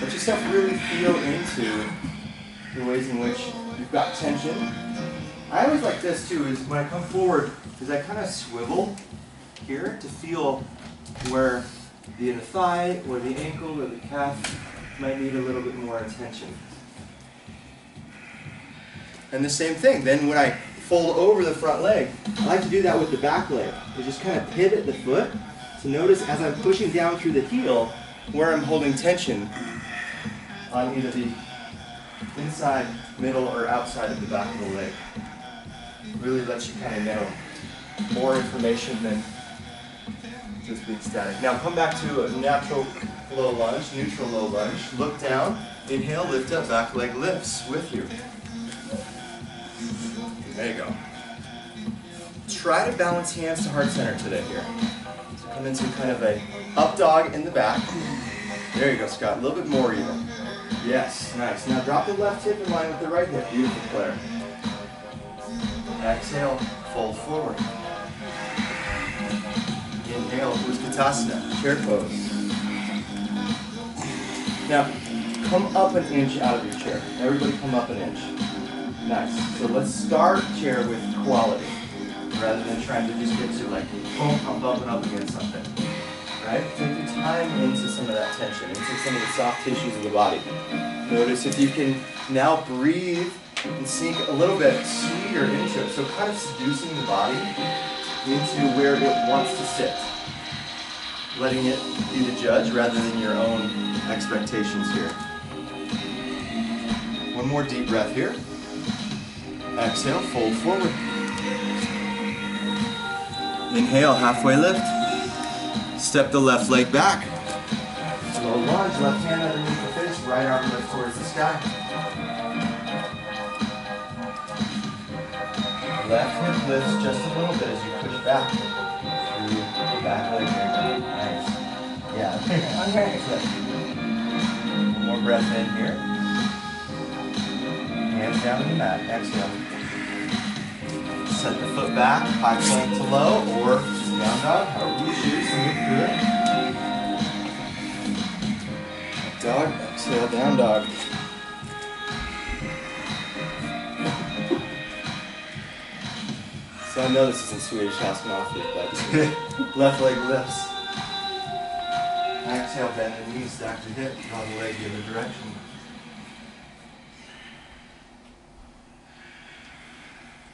Speaker 6: Let yourself really feel into the ways in which you've got tension. I always like this too, is when I come forward, is I kind of swivel here to feel where the inner thigh, or the ankle, or the calf might need a little bit more attention. And the same thing, then when I fold over the front leg, I like to do that with the back leg. I just kind of pivot the foot to notice as I'm pushing down through the heel where I'm holding tension on either the inside, middle, or outside of the back of the leg. Really lets you kind of know more information than just being static. Now come back to a natural low lunge, neutral low lunge. Look down, inhale, lift up, back leg lifts with you. There you go. Try to balance hands to heart center today here. So come into kind of a up dog in the back. There you go, Scott. A little bit more even. Yes, nice. Now drop the left hip in line with the right hip. Beautiful, Claire. Exhale, fold forward. Inhale, Utkatasana, chair pose. Now, come up an inch out of your chair. Everybody come up an inch. Nice. So let's start chair with quality, rather than trying to just get to like, boom, I'm bumping up against something. Right? Take your time into some of that tension, into some of the soft tissues of the body. Notice if you can now breathe and sink a little bit sweeter into it. So kind of seducing the body into where it wants to sit. Letting it be the judge rather than your own expectations here. One more deep breath here. Exhale, fold forward. Inhale, halfway lift. Step the left leg back. Low lunge, left hand underneath the fist, right arm lift towards the sky. Left hip lifts just a little bit as you push back through the back leg here. Nice. Yeah. One more breath in here. Hands down to the mat. Exhale. Set the foot back, high plank to low, or down dog, however you choose to move through it. Up dog, exhale, down dog. So I know this isn't Swedish House Mafia, but left leg lifts. Exhale, bend the knees, stack the hip, draw the leg the other direction.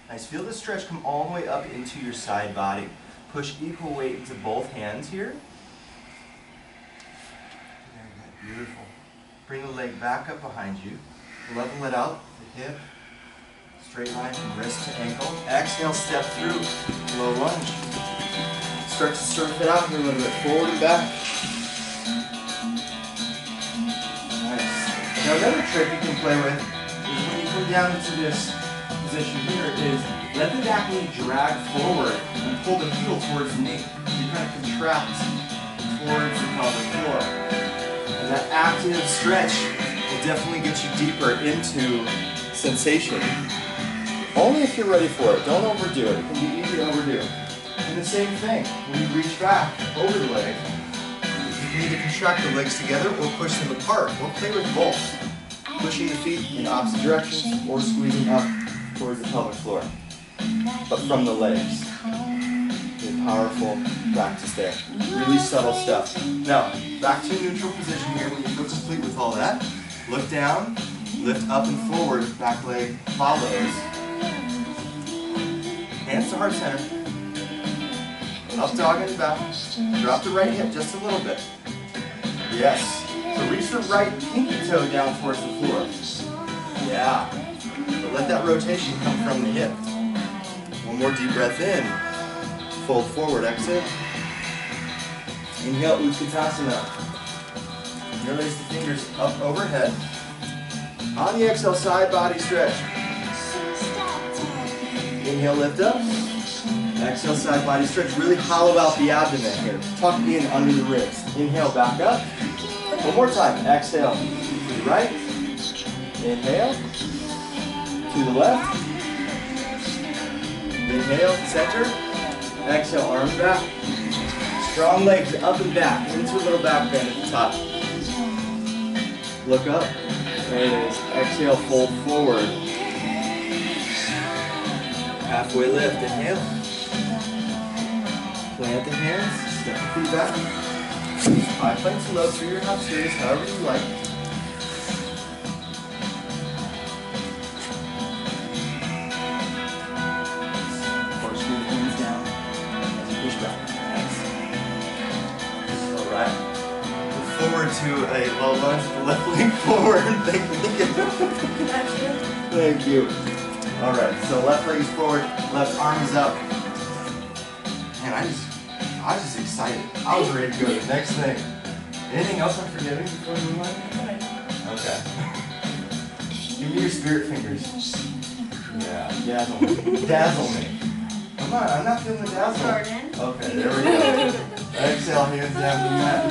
Speaker 6: Nice. Feel the stretch come all the way up into your side body. Push equal weight into both hands here. Very good. Beautiful. Bring the leg back up behind you. Level it out. The hip. Straight line from wrist to ankle. Exhale, step through. Low lunge. Start to surf it out here a little bit. Forward and back. Nice. Now another trick you can play with is when you come down into this position here is let the back knee drag forward and pull the heel towards the knee. You kind of contract towards the pelvic floor. And that active stretch will definitely get you deeper into sensation. Only if you're ready for it. Don't overdo it. It can be easy to overdo. And the same thing, when you reach back over the leg, you need to contract the legs together or push them apart. Or play with both. Pushing the feet in opposite directions or squeezing up towards the pelvic floor, but from the legs. Good, powerful practice there. Really subtle stuff. Now, back to a neutral position here when you feel complete with all that. Look down, lift up and forward, back leg follows. Hands to heart center. Up dog in the back. Drop the right hip just a little bit. Yes. So reach the right pinky toe down towards the floor. Yeah. But let that rotation come from the hip. One more deep breath in. Fold forward, exhale. Inhale, Utkatasana. Interlace the fingers up overhead. On the exhale, side body stretch. Inhale, lift up. Exhale, side body stretch. Really hollow out the abdomen here. Tuck in under the ribs. Inhale, back up. One more time. Exhale. To the right. Inhale. To the left. Inhale, center. Exhale, arms back. Strong legs up and back. Into a little back bend at the top. Look up. There it is. Exhale, fold forward. Halfway lift. Inhale. Plant the hands. Step the feet back. High planks low through your half series, however you like. Corkscrew the hands down as you push back. Nice. All right. Look forward to a low lunge with the left leg forward. Thank you. Thank you. All right. So left leg is forward, left arm is up. Man, I was just excited. I was ready to go to the next thing. Anything else I'm forgetting before we move on? Okay. Give me your spirit fingers. Yeah, dazzle me. Dazzle me. I'm not feeling the dazzle. Okay, there we go. Exhale, hands down to the mat.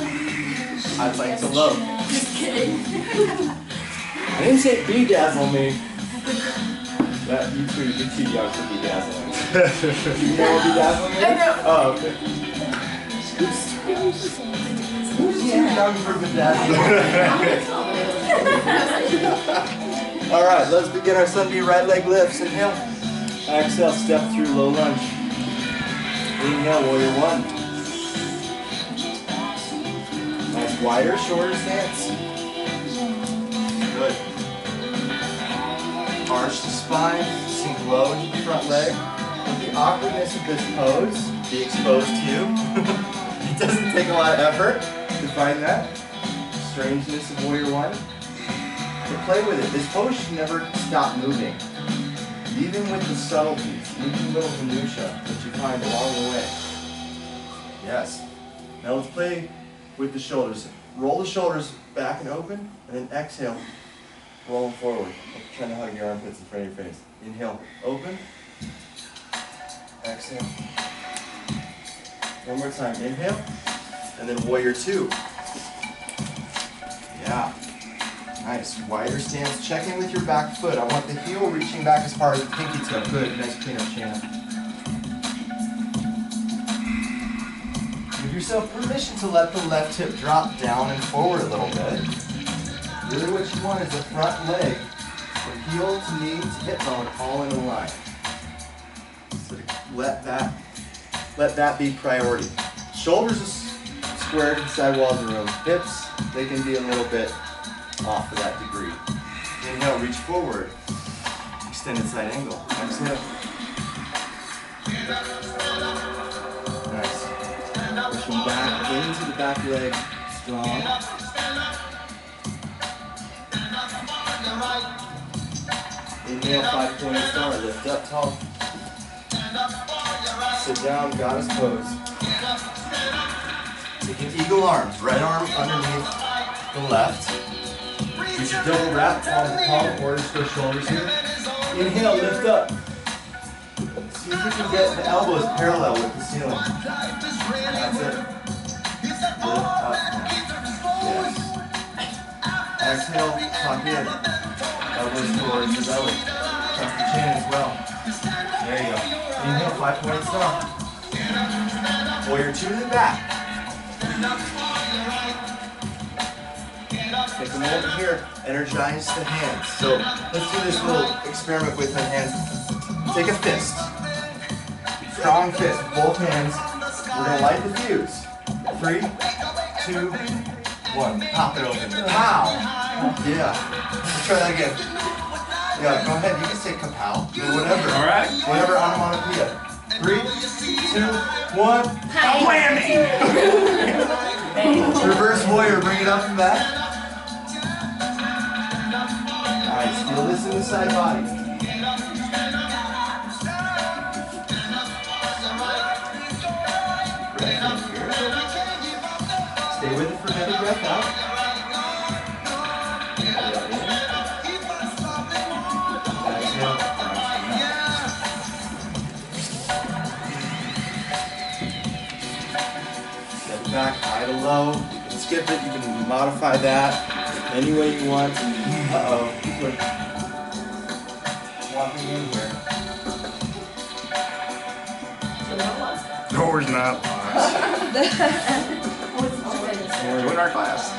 Speaker 6: High plank to low.
Speaker 7: Just kidding.
Speaker 6: I didn't say bedazzle me. That you're too young to bedazzling. You know what bedazzling is?
Speaker 7: I know.
Speaker 6: Oh, okay. Who's too young for bedazzling? Alright, let's begin our Sunday right leg lifts. Inhale. Exhale, step through low lunge. Inhale, warrior one. Nice wider, shorter stance. Good. Arch the spine, sink low into the front leg. Let the awkwardness of this pose be exposed to you. It doesn't take a lot of effort to find that. Strangeness of warrior one. To play with it. This pose should never stop moving. Even with the subtleties, even little minutiae that you find along the way. Yes. Now let's play with the shoulders. Roll the shoulders back and open, and then exhale. Roll them forward. Trying to hug your armpits in front of your face. Inhale, open. Exhale. One more time. Inhale. And then warrior two. Yeah. Nice. Wider stance. Check in with your back foot. I want the heel reaching back as far as the pinky toe. Good. Nice clean-up channel. Give yourself permission to let the left hip drop down and forward a little bit. Really what you want is the front leg, from heel to knee to hip bone, all in a line. So let that be priority. Shoulders are squared inside walls of the room. Hips, they can be a little bit off to that degree. Inhale, reach forward. Extended side angle. Exhale. Nice. Pushing back into the back leg. Strong. Inhale, 5-point star. Lift up tall. Sit down, goddess pose. Taking eagle arms. Right arm underneath the left. You should double wrap palm to palm or just go shoulders here. Inhale, lift up. See if you can get the elbows parallel with the ceiling. That's it. Lift up. Yes. Exhale, tuck in. Elbows towards the belly. Tuck the chin as well. There you go. Inhale, 5-point star. Warrior two to the back. Take a moment here, energize the hands. So let's do this little experiment with the hands. Take a fist. Strong fist, both hands. We're going to light the fuse. 3, 2, 1. Pop it open. Pow! Yeah. Let's try that again. Yeah, go ahead. You can say kapow. Or whatever.
Speaker 1: All right.
Speaker 6: Whatever onomatopoeia. 3, 2, 1. Whammy! Reverse warrior. Bring it up from that. Nice. Feel this in the side body. Stay with it for another breath out. Exhale. low. You can skip it, you can modify that any way you want. Uh-oh, we're walking in here.
Speaker 1: No, we're not. We're doing our class.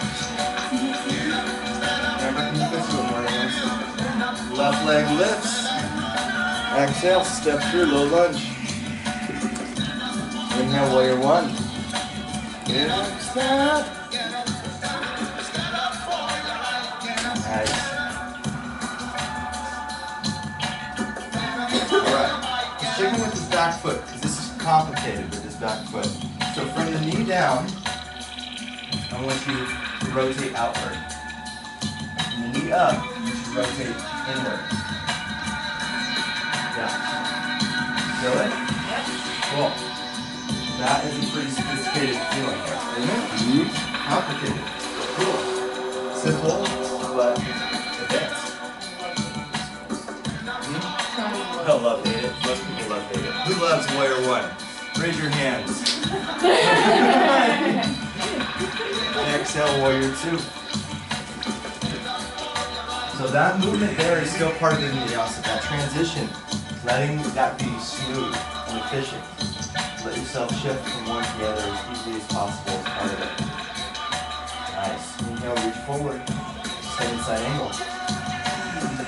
Speaker 6: Remember, can you fix it more than once? Left leg lifts. Exhale, step through, low lunge. Inhale, warrior one. Inhale, step. Nice. Alright, check in with this back foot, because this is complicated with this back foot. So from the knee down, I want you to rotate outward. From the knee up, you should rotate inward. Yeah. Feel it?
Speaker 8: Yep.
Speaker 6: Cool. That is a pretty sophisticated feeling there, isn't it? Complicated. Cool. Simple, but advanced. I love hate it. Most people love hate it. Who loves warrior one? Raise your hands. Exhale, warrior two. So that movement there is still part of the vinyasa. That transition, letting that be smooth and efficient. Let yourself shift from one to the other as easily as possible as part of it. Nice. Inhale, reach forward. Extend inside angle.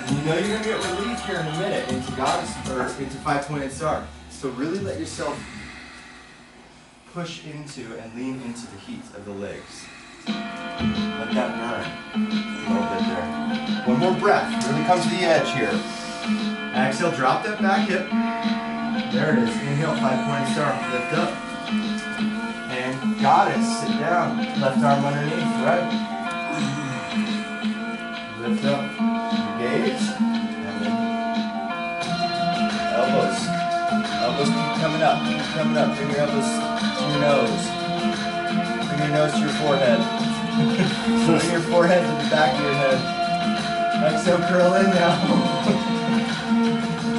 Speaker 6: You know you're going to get relief here in a minute into goddess or into 5-pointed star. So really let yourself push into and lean into the heat of the legs. Let that burn a little bit there. One more breath. Really come to the edge here. Exhale, drop that back hip. There it is. Inhale, 5-pointed star. Lift up. And goddess, sit down. Left arm underneath, right? Lift up. Gaze. And then elbows. Elbows keep coming up. Keep coming up. Bring your elbows to your nose. Bring your nose to your forehead. Bring your forehead to the back of your head. Exhale, curl in now.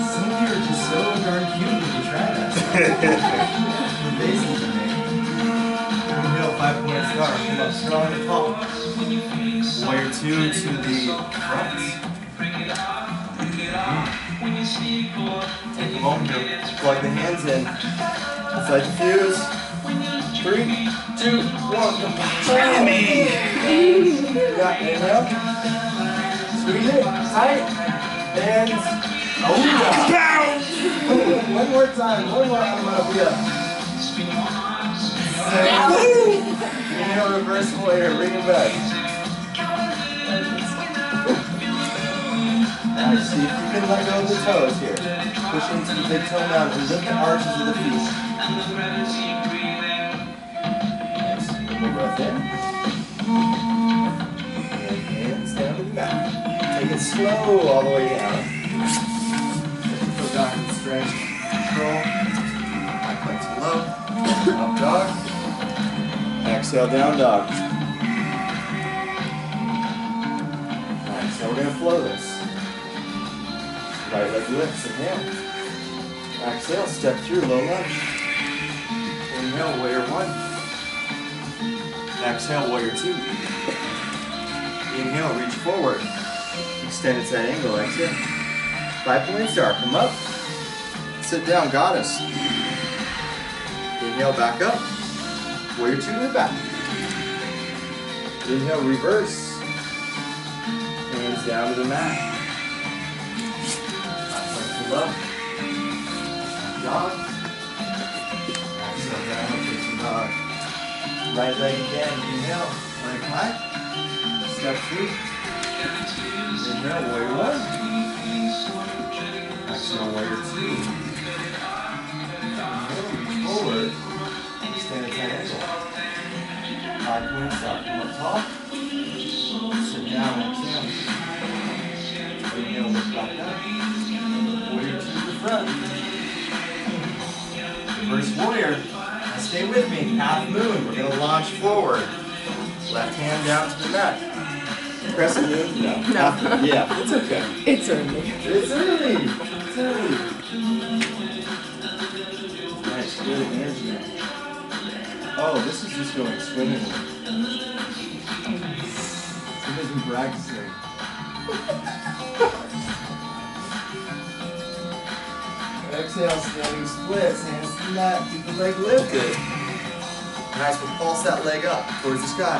Speaker 6: Some of you are just so darn cute when you try that. You're amazing to me. Inhale, 5-pointed star. Come up strong and tall. Warrior two to the front. Take a moment to plug the hands in. Inside the fuse. 3, 2, 1. Bammy! Got inhale. Squeeze it. Tight. Hands. Oh, one more time. One more. I'm up here. Inhale, reverse warrior. Bring it back. Nice. See if you can let go of the toes here. Push into the big toe down and lift the arches of the feet. Nice. One more breath in. And hands down to the back. Take it slow all the way down. Go back with strength. Control. Back leg to low. Up dog. Exhale, down dog. Nice. Now we're going to flow this. Right leg lifts, inhale. Exhale, step through, low lunge. Inhale, warrior one. Exhale, warrior two. Inhale, reach forward. Extend inside angle, exhale. 5-pointed star, come up. Sit down, goddess. Inhale, back up. Warrior two to the back. Inhale, reverse. Hands down to the mat. Love. Dog. Exhale down, facing dog. Right leg again. Inhale. Leg high. Step through. Inhale, warrior one. Exhale, warrior two. Inhale, reach forward. Stand at 10 angle. 5-point star. Come up tall. Sit down, exhale. Inhale, lift back up. Warrior two to the front. Reverse warrior. Now stay with me. Half moon. We're going to launch forward. Left hand down to the mat. Crescent moon? No. Half moon. Yeah, it's okay.
Speaker 2: It's early.
Speaker 6: It's early. It's early. Nice, good energy. Oh, this is just going swimmingly. Somebody's been practicing. Exhale, standing splits, hands to the mat, keep the leg lifted. Nice, we'll pulse that leg up towards the sky.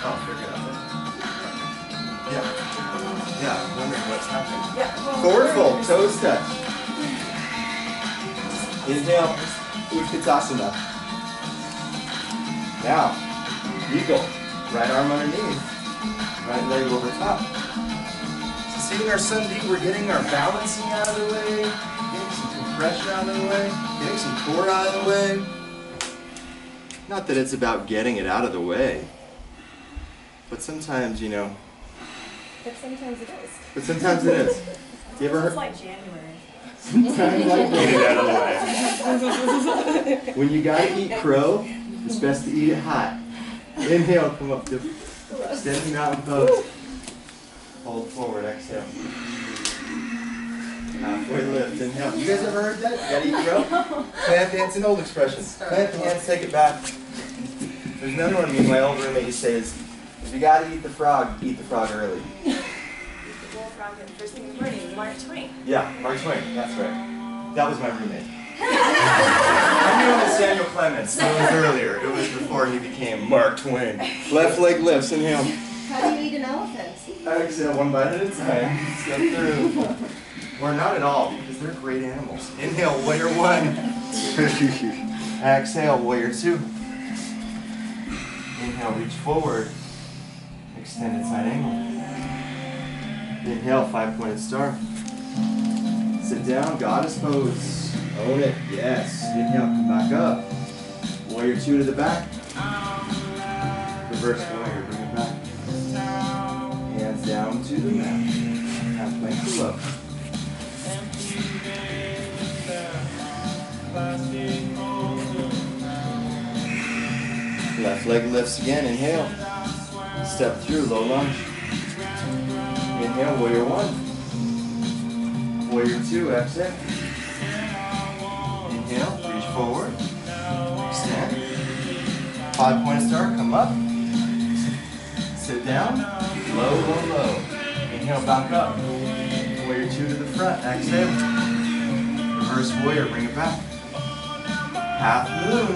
Speaker 6: Oh, forget it. Yeah, I'm wondering what's happening. Forward fold, toes touch. Inhale, Utkatasana. Now, eagle, right arm underneath, right leg over top. So seeing our sun deep, we're getting our balancing out of the way, getting some compression out of the way, getting some core out of the way. Not that it's about getting it out of the way, but sometimes, you know.
Speaker 8: But sometimes it is.
Speaker 6: But sometimes it is. You ever heard?
Speaker 7: It's like January.
Speaker 6: Sometimes like get it out of the way. When you gotta eat crow, it's best to eat it hot. Inhale, come up to standing mountain pose. Hold forward, exhale. Halfway lift, inhale. You guys ever heard that? You gotta eat crow? Plant the hands, an old expression. Plant the hands, take it back. There's another one me and my old roommate used to say is, if you gotta eat the frog early.
Speaker 7: First thing in the morning, Mark Twain.
Speaker 6: Yeah, Mark Twain, that's right. That was my roommate. I knew him as Samuel Clemens. It was earlier. It was before he became Mark Twain. Left leg lifts, inhale.
Speaker 8: How do you eat an elephant?
Speaker 6: Exhale, one bite at a time. Step through. Or not at all, because they're great animals. Inhale, warrior one. Exhale, warrior two. Inhale, reach forward. Extended side angle. Inhale, 5-pointed star. Sit down, goddess pose. Own it, yes. Inhale, come back up. Warrior two to the back. Reverse warrior, bring it back. Hands down to the mat. Half plank below. Left leg lifts again, inhale. Step through, low lunge. Inhale, warrior one. Warrior two, exhale. Inhale, reach forward. Extend. 5-pointed star, come up. Sit down. Low, low, low. Inhale, back up. Warrior two to the front, exhale. Reverse warrior, bring it back. Half moon.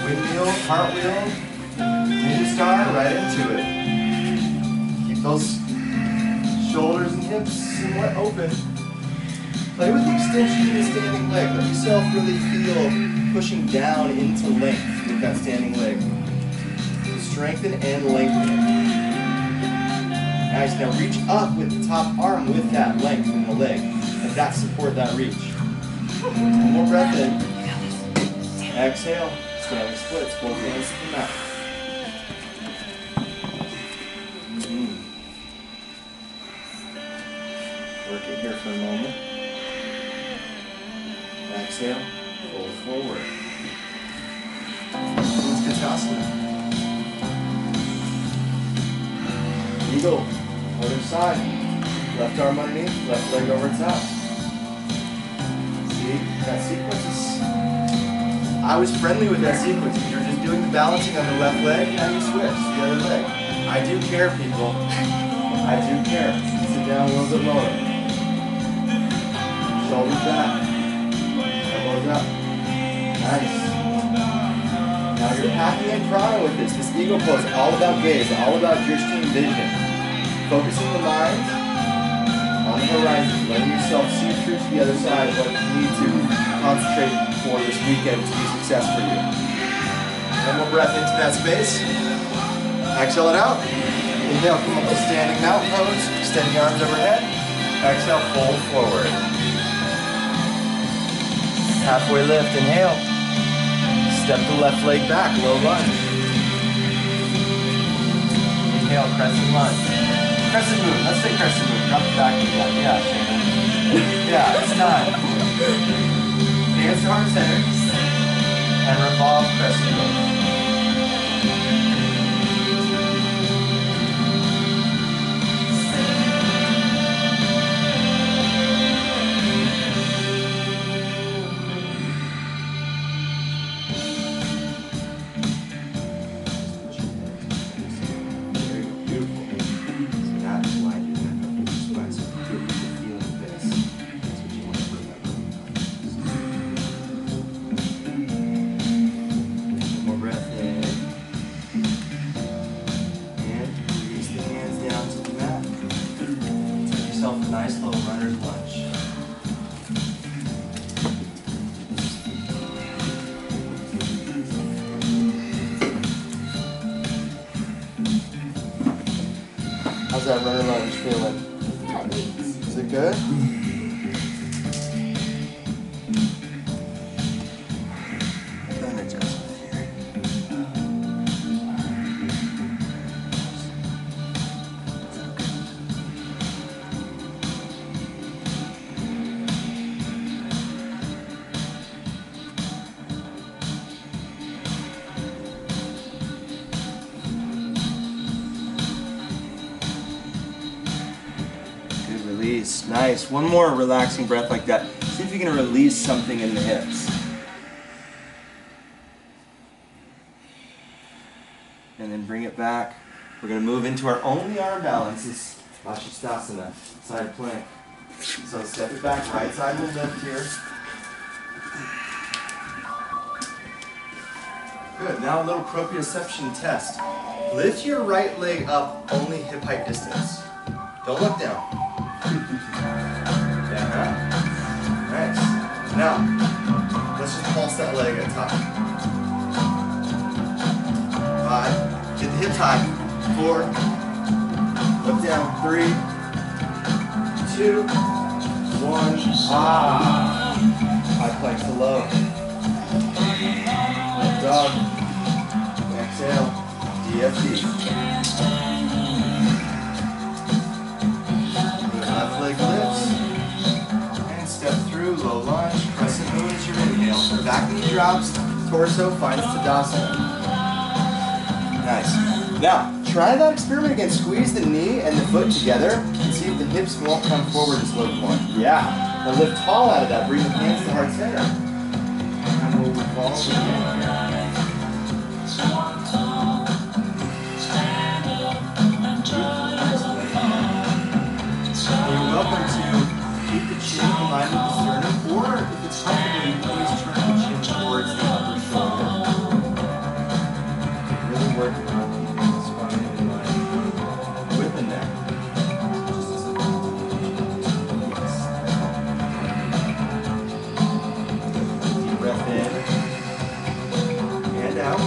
Speaker 6: Windmill, cartwheel. Ninja star, right into it. Keep those shoulders and hips somewhat open. Play with the extension of the standing leg. Let yourself really feel pushing down into length with that standing leg. Strengthen and lengthen it. Nice. Now reach up with the top arm with that length in the leg. And that support that reach. One more breath in. Exhale. Standing splits. Both hands to the mat. Work it here for a moment. Exhale, fold forward. Utkatasana. Eagle, other side. Left arm underneath, left leg over top. See, that sequence is... I was friendly with that sequence. If you're just doing the balancing on the left leg, now you switch to the other leg. I do care, people. I do care. Sit down a little bit lower. Shoulders back. Elbows up. Nice. Now you're packing in prana with this. This eagle pose, all about gaze, all about drishti vision. Focusing the mind on the horizon, letting yourself see through to the other side what you need to concentrate for this weekend to be a success for you. One more breath into that space. Exhale it out. Inhale, come up to standing mountain pose. Extend the arms overhead. Exhale, fold forward. Halfway lift, inhale. Step the left leg back, low lunge. Inhale, crescent lunge. Crescent moon, let's say crescent moon. Drop it back again. Yeah, Shannon. Yeah, it's time. Hands to heart center. And revolve crescent moon. nice little runner's lunge. How's that runner lunge feeling? Is it good? Then adjustment here. Good release. Nice. One more relaxing breath like that. See if you can release something in the hips. And then bring it back. We're going to move into our only arm balance. Is Sadhana, side plank. So step it back, right side will lift here. Good. Now a little proprioception test. Lift your right leg up only hip height distance. Don't look down. Yeah. Nice. Now, let's just pulse that leg at top. 5. Get the hips high. 4. Look down. 3, 2, 1. High plank to low. Up dog. Exhale. DFD. Left leg lifts. And step through. Low lunge. Crescent moon is your inhale. Back knee drops. Torso finds Tadasana. Nice. Now, try that experiment again. Squeeze the knee and the foot together and see if the hips won't come forward as low point. Yeah. Now lift tall out of that. Bring the hands to heart center. And we'll revolve again here. You're welcome to keep the chin in line with the sternum, or if it's comfortable, you can always turn the chin towards the upper shoulder. Really working on keeping the spine in line with the neck. Just as deep breath in and out.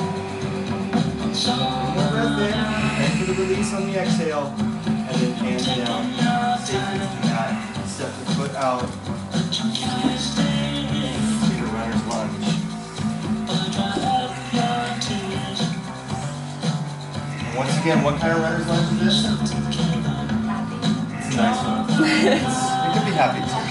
Speaker 6: One more breath in, and for the release on the exhale, and then hands down. Safely to that. Step the foot out. Take a runner's lunge. And once again, what kind of runner's lunge is this? It's a nice one. It could be happy too.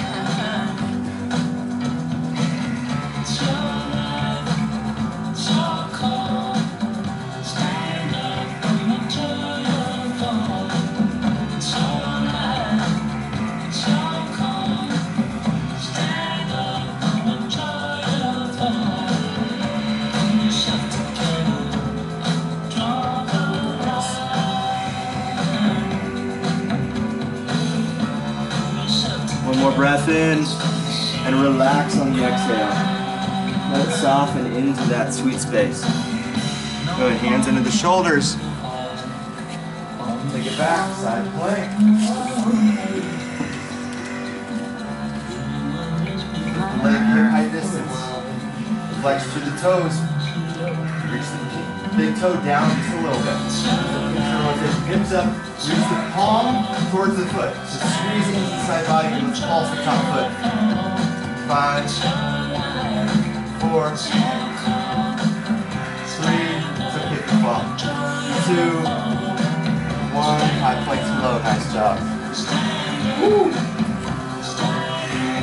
Speaker 6: One more breath in and relax on the exhale. Let it soften into that sweet space. Good, hands into the shoulders. Take it back, side plank. Leg hip height distance. Flex through the toes. Reach the big toe down just a little bit. Hips up. Reach the palm towards the foot. So squeeze into the side body and let's pulse the top foot. 5, 4, 3, it's okay for 12. 2, 1, high plank to low, nice job. Woo.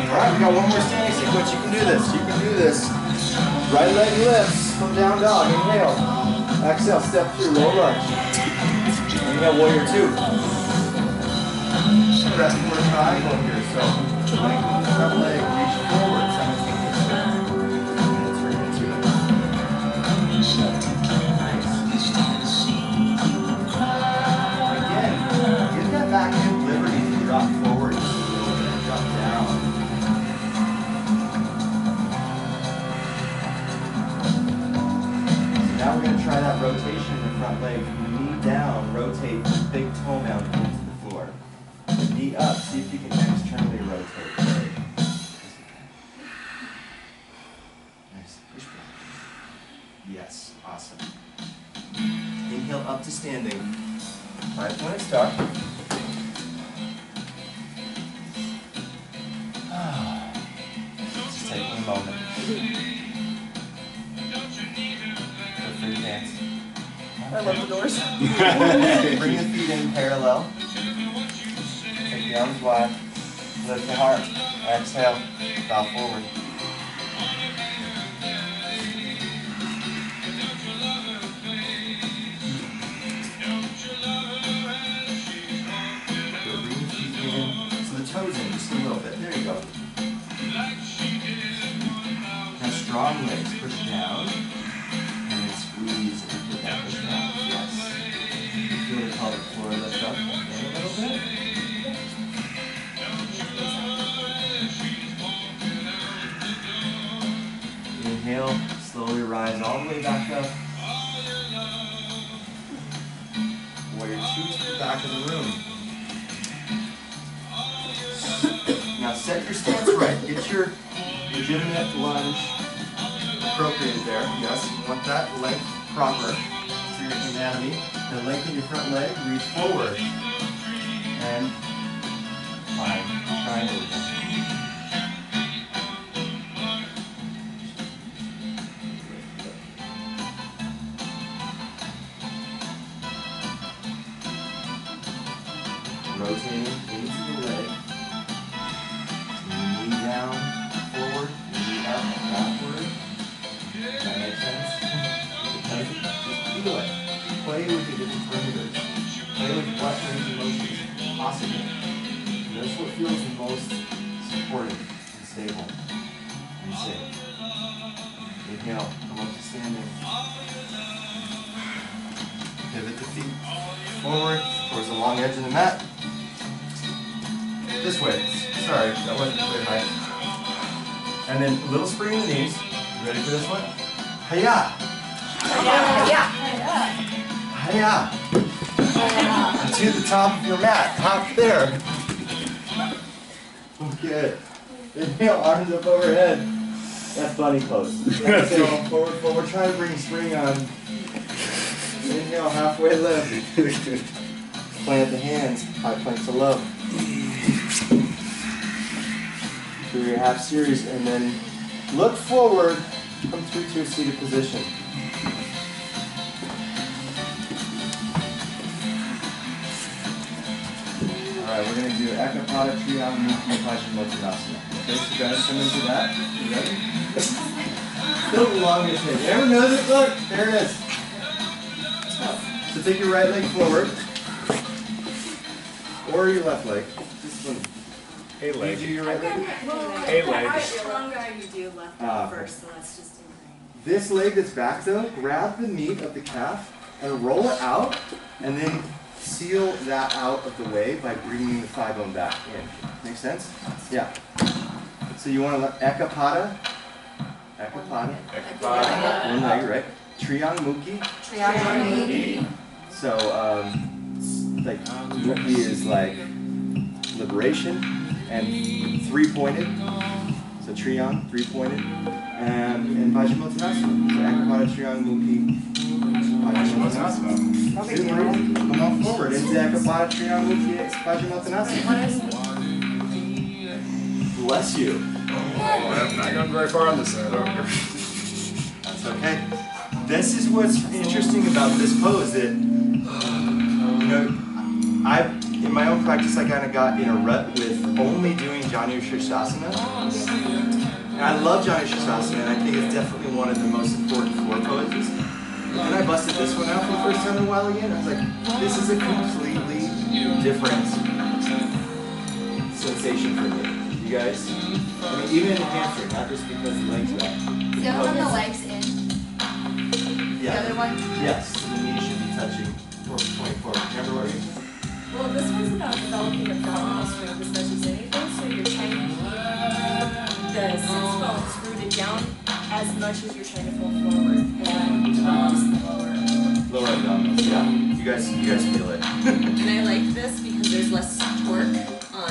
Speaker 6: Alright, we got one more standing sequence. You can do this, you can do this. Right leg lifts from down dog, inhale. Exhale, step through, low lunge. Inhale, warrior 2. That's more triangle here, so lengthen the front leg, reach forward simultaneously. And turn into it. Nice. Again, get that back hip liberty to drop forward just a little bit, drop down. So now we're going to try that rotation in the front leg. Knee down, rotate the big toe mound into the floor. Knee knee up. See if you can externally rotate. Nice. Push back. Yes. Awesome. Inhale up to standing. 5-point star. Just taking a moment. Feel free to dance.
Speaker 2: I love the doors.
Speaker 6: Bring the feet in parallel. Take the arms wide. Lift the heart. Exhale. Bow forward. Good. Bring the feet in. So the toes in just a little bit. There you go. Now strong legs. Push down. And then squeeze and put that push down. Yes. Feel the pelvic floor lift up and a little bit. Inhale, slowly rise all the way back up. Warrior 2 to the back of the room. Now set your stance right. Get your legitimate lunge appropriated there. Yes, you want that length proper for your anatomy. Now lengthen your front leg, reach forward. And climb, triangle again. Rotating into the leg. Knee down, forward, knee up, backward. Does that make sense? Just feel it. Play with the different parameters. Play with what range of motion is possible. Notice what feels the most supportive and stable and safe. Inhale, come up to standing. Pivot the feet forward towards the long edge of the mat. This way. Sorry, that wasn't clear high. And then a little spring in the knees. You ready for this one? Hiya! Hiya! To the top of your mat. Hop there. Good. Inhale, arms up overhead. That's bunny pose. Exhale, forward, forward. We're trying to bring spring on. Inhale, halfway lift. Plant the hands, high planks of love. Do your half series and then look forward, come through to a seated position. Alright, we're going to do Ekapada, Triang, Mukhi, Paschimottanasana. Okay, so you guys come into that. You ready? Still the longest thing. Everyone knows it? Look, there it is. So take your right leg forward. Or your left leg. Just one.
Speaker 1: Hey leg.
Speaker 6: You do your right leg.
Speaker 1: Hey leg.
Speaker 7: The longer you do left leg first, so that's just ingrained.
Speaker 6: This leg that's back though, grab the meat of the calf and roll it out, and then seal that out of the way by bringing the thigh bone back in. Make sense? Yeah. So you want to let Ekapada. One leg, right? Triang Mukhi. So, like, Mukhi is like liberation and 3-pointed. So Triang, 3-pointed. And Paschimottanasana. So Ekapada, Triang Mukhi, Paschimottanasana. Come on forward into Ekapada, Triang Mukhi, Paschimottanasana. Bless you.
Speaker 1: I'm not going very far on this side.
Speaker 6: That's okay. This is what's interesting about this pose that, you know, in my own practice, I kind of got in a rut with only doing Janu Sirsasana. And I love Janu Sirsasana, and I think it's definitely one of the most important floor poses. But then I busted this one out for the first time in a while again. I was like, this is a completely different sensation for me. You guys? I mean, even in the hamstring, not just because the legs are out.
Speaker 3: The other one, the legs in.
Speaker 6: Yeah.
Speaker 3: The other one?
Speaker 6: Yes, the knee should be touching 24. Remember what you said?
Speaker 7: Well, this one's about developing abdominal strength as much as anything, so you're trying to keep the sits bones rooted down as much as you're trying to pull forward and develop the
Speaker 6: Lower abdominals, yeah. You guys feel it.
Speaker 9: And I like this because there's less torque on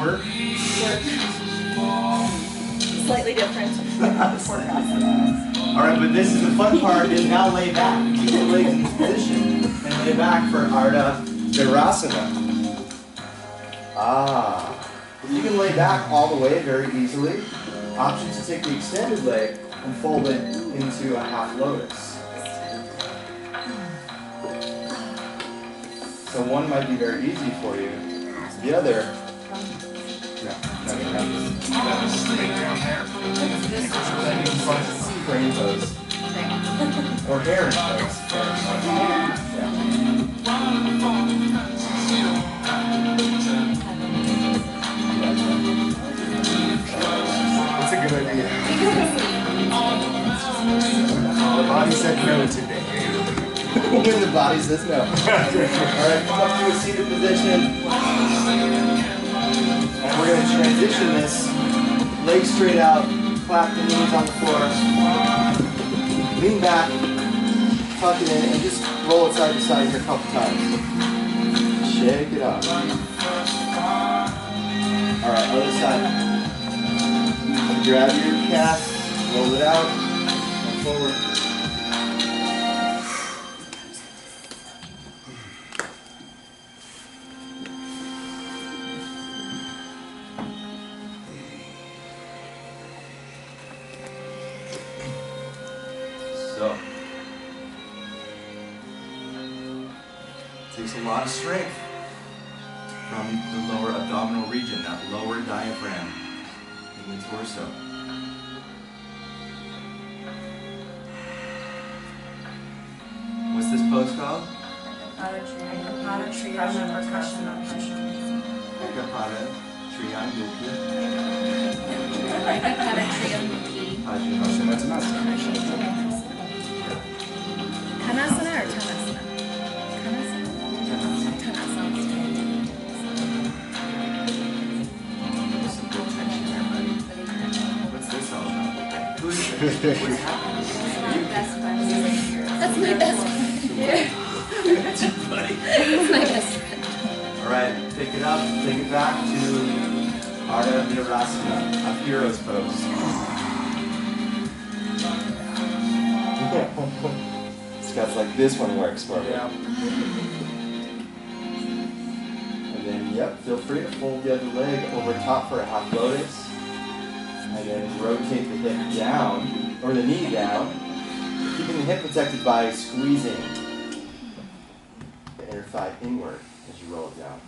Speaker 6: work?
Speaker 8: Slightly different.
Speaker 6: Alright, but this is the fun part, is now lay back. Keep the legs in this position and lay back for Ardha Virasana. Ah. You can lay back all the way very easily. Option to take the extended leg and fold it into a half lotus. So one might be very easy for you. The other, no. Crane pose. Or heron pose.
Speaker 1: That's a good idea. The body said no today.
Speaker 6: When the body says no. Alright, come up to a seated position. And we're going to transition this. Legs straight out, clap the knees on the floor. Lean back, tuck it in, and just roll it side to side here a couple times. Shake it up. Alright, other side. Grab your calf, roll it out, and forward. So, takes a lot of strength from the lower abdominal region, that lower diaphragm in the torso. What's this pose called? Ekapada Triyanguki.
Speaker 3: Kanasana or Tanasana?
Speaker 6: What's this all about? Who's this? What's happening?
Speaker 3: That's my best friend.
Speaker 6: That's your buddy.
Speaker 3: That's my best friend.
Speaker 6: Alright, pick it up, take it back to Ardha Virasana, a hero's pose. Scott's like, this one works for me. And then, yep, feel free to fold the other leg over top for a half lotus. And then rotate the hip down, or the knee down, keeping the hip protected by squeezing the inner thigh inward as you roll it down.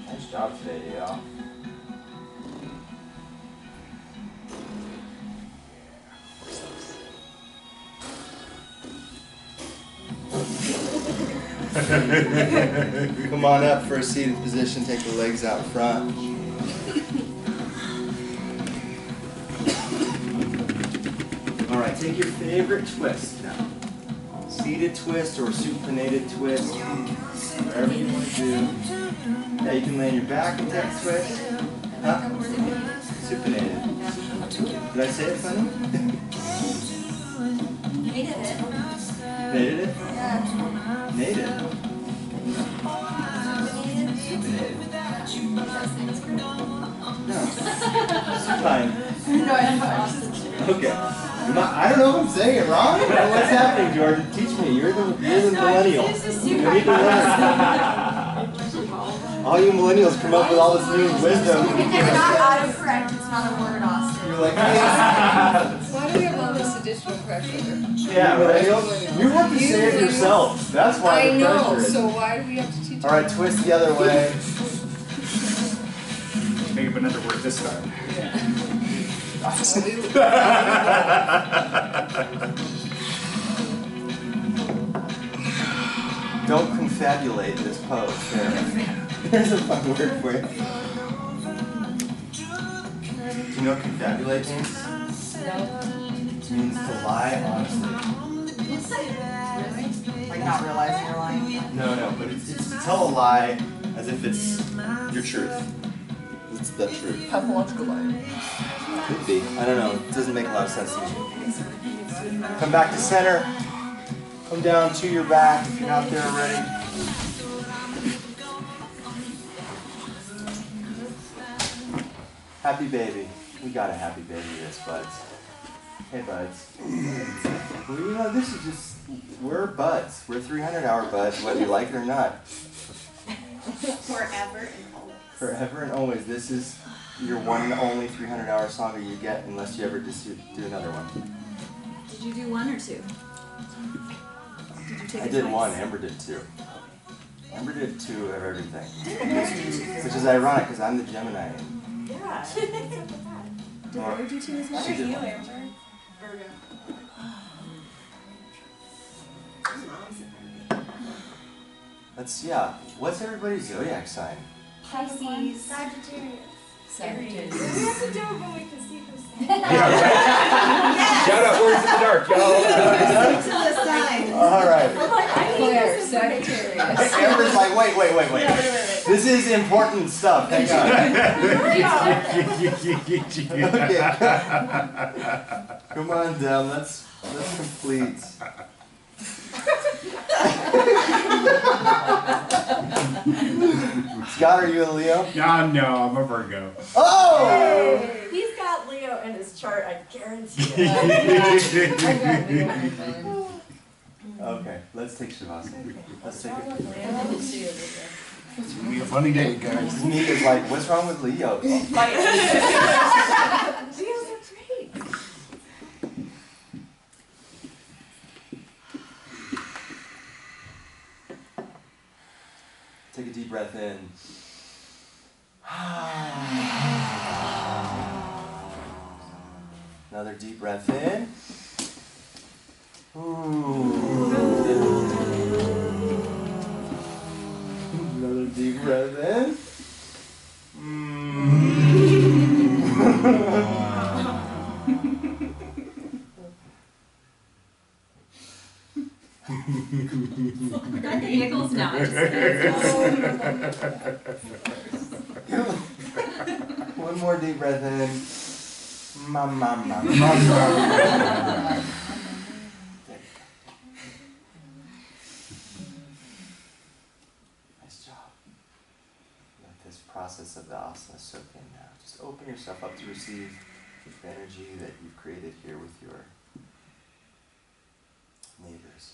Speaker 6: Nice job today, y'all. Come on up for a seated position, take the legs out front. Alright, take your favorite twist now. Seated twist or supinated twist, whatever you want to do. Yeah, you can lay on your back and take a twist. Huh? Supinated. Did I say it funny?
Speaker 7: Nated it.
Speaker 6: Nated it?
Speaker 7: Yeah.
Speaker 6: Nated. Supinated. No. Supine.
Speaker 2: No, I know.
Speaker 6: Okay. I don't know if I'm saying it wrong. What's happening, Jordan? Teach me. You're the millennial. You need to learn. All you millennials come up with all this new wisdom.
Speaker 7: It's not autocorrect. It's not a word, Austin.
Speaker 6: You're like, hey.
Speaker 3: Why do we have all this additional pressure?
Speaker 6: Yeah, millennials. You have to say it yourself. That's why
Speaker 3: I
Speaker 6: the
Speaker 3: know,
Speaker 6: pressure is.
Speaker 3: so why do we have to teach?
Speaker 6: All right, twist the other way.
Speaker 1: Make up another word this time.
Speaker 6: Don't confabulate this pose. There's a fun word for you. Do you know what confabulate means?
Speaker 2: No.
Speaker 6: It means to lie honestly.
Speaker 2: Like not realizing you're lying.
Speaker 6: No, but it's to tell a lie as if it's your truth. It's the truth.
Speaker 2: Pathological lying.
Speaker 6: Could be. I don't know. It doesn't make a lot of sense to me. Come back to center. Come down to your back if you're not there already. Happy baby. We got a happy baby this, buds. Hey, buds. Well, you know, this is just, we're buds. We're 300-hour buds, whether you like it or not.
Speaker 7: Forever and always.
Speaker 6: Forever and always. This is your one and only 300-hour song you get, unless you ever just do another one.
Speaker 7: Did you do one or two? Did you take
Speaker 6: I
Speaker 7: it
Speaker 6: did
Speaker 7: twice?
Speaker 6: one. Amber did two. Amber did two of everything. Which is ironic, because I'm the Gemini.
Speaker 7: Yeah. Did Amber do two as well?
Speaker 6: She did one.
Speaker 7: Amber? Virgo.
Speaker 6: Yeah. What's everybody's zodiac sign?
Speaker 7: Pisces.
Speaker 3: Sagittarius.
Speaker 4: Sagittarius.
Speaker 7: We have to do it when we can see who's
Speaker 1: Shout out words in the dark, y'all.
Speaker 8: To the sign.
Speaker 6: All right.
Speaker 7: I'm like, I need
Speaker 4: Claire,
Speaker 7: this
Speaker 4: Sagittarius.
Speaker 6: Amber's like, wait. This is important stuff. Hang on. Okay. Come on down. Let's complete. Scott, are you a Leo?
Speaker 9: No, I'm a Virgo.
Speaker 6: Oh!
Speaker 7: He's got Leo in his chart, I guarantee it.
Speaker 6: Okay, let's take Shavasana. Let's take it.
Speaker 9: It's gonna be a funny day, guys.
Speaker 6: Me is like, what's wrong with Leos?
Speaker 7: Leos are great.
Speaker 6: Take a deep breath in. Another deep breath in. Another deep breath in.
Speaker 7: Got the giggles now.
Speaker 6: One more deep breath in. Nice job. Let this process of the asana soak in now. Just open yourself up to receive the energy that you've created here with your neighbors.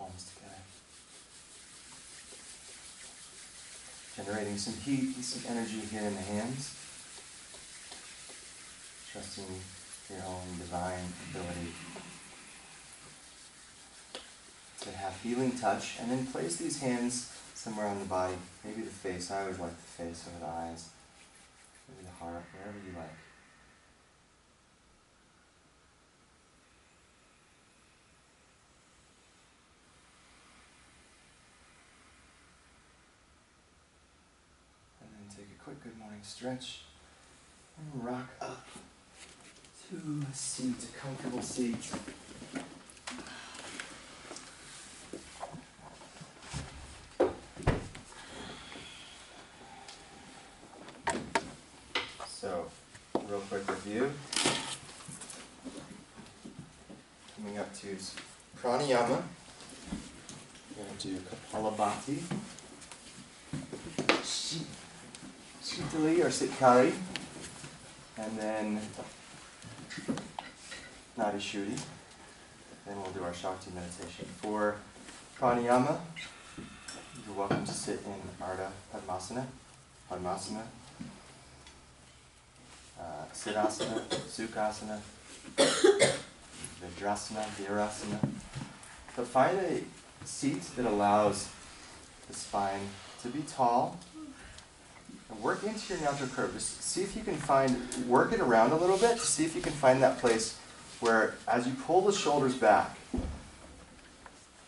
Speaker 6: palms together. Generating some heat and some energy here in the hands. Trusting your own divine ability to have healing touch, and then place these hands somewhere on the body, maybe the face. I always like the face over the eyes, maybe the heart, wherever you like. And then take a quick good morning stretch and rock up to a seat, a comfortable seat. So, real quick review. Coming up to pranayama. We're going to do Kapalabhati, Shitali or Sitkari, and then Nadi Shuddhi. Then we'll do our Shakti meditation. For pranayama, you're welcome to sit in Ardha Padmasana, Siddhasana, Sukhasana, Vajrasana, Virasana. But find a seat that allows the spine to be tall. And work into your natural curve. Just see if you can work it around a little bit to see if you can find that place where as you pull the shoulders back,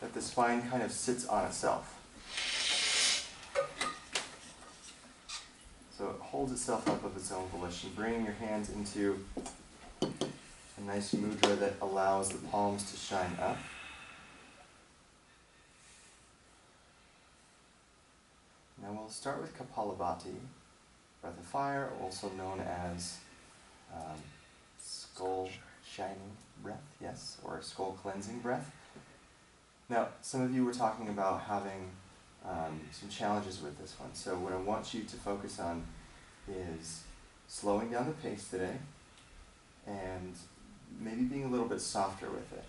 Speaker 6: that the spine kind of sits on itself. So it holds itself up of its own volition, bringing your hands into a nice mudra that allows the palms to shine up. Now we'll start with Kapalabhati, breath of fire, also known as skull shining breath, yes, or skull cleansing breath. Now, some of you were talking about having some challenges with this one. So what I want you to focus on is slowing down the pace today and maybe being a little bit softer with it.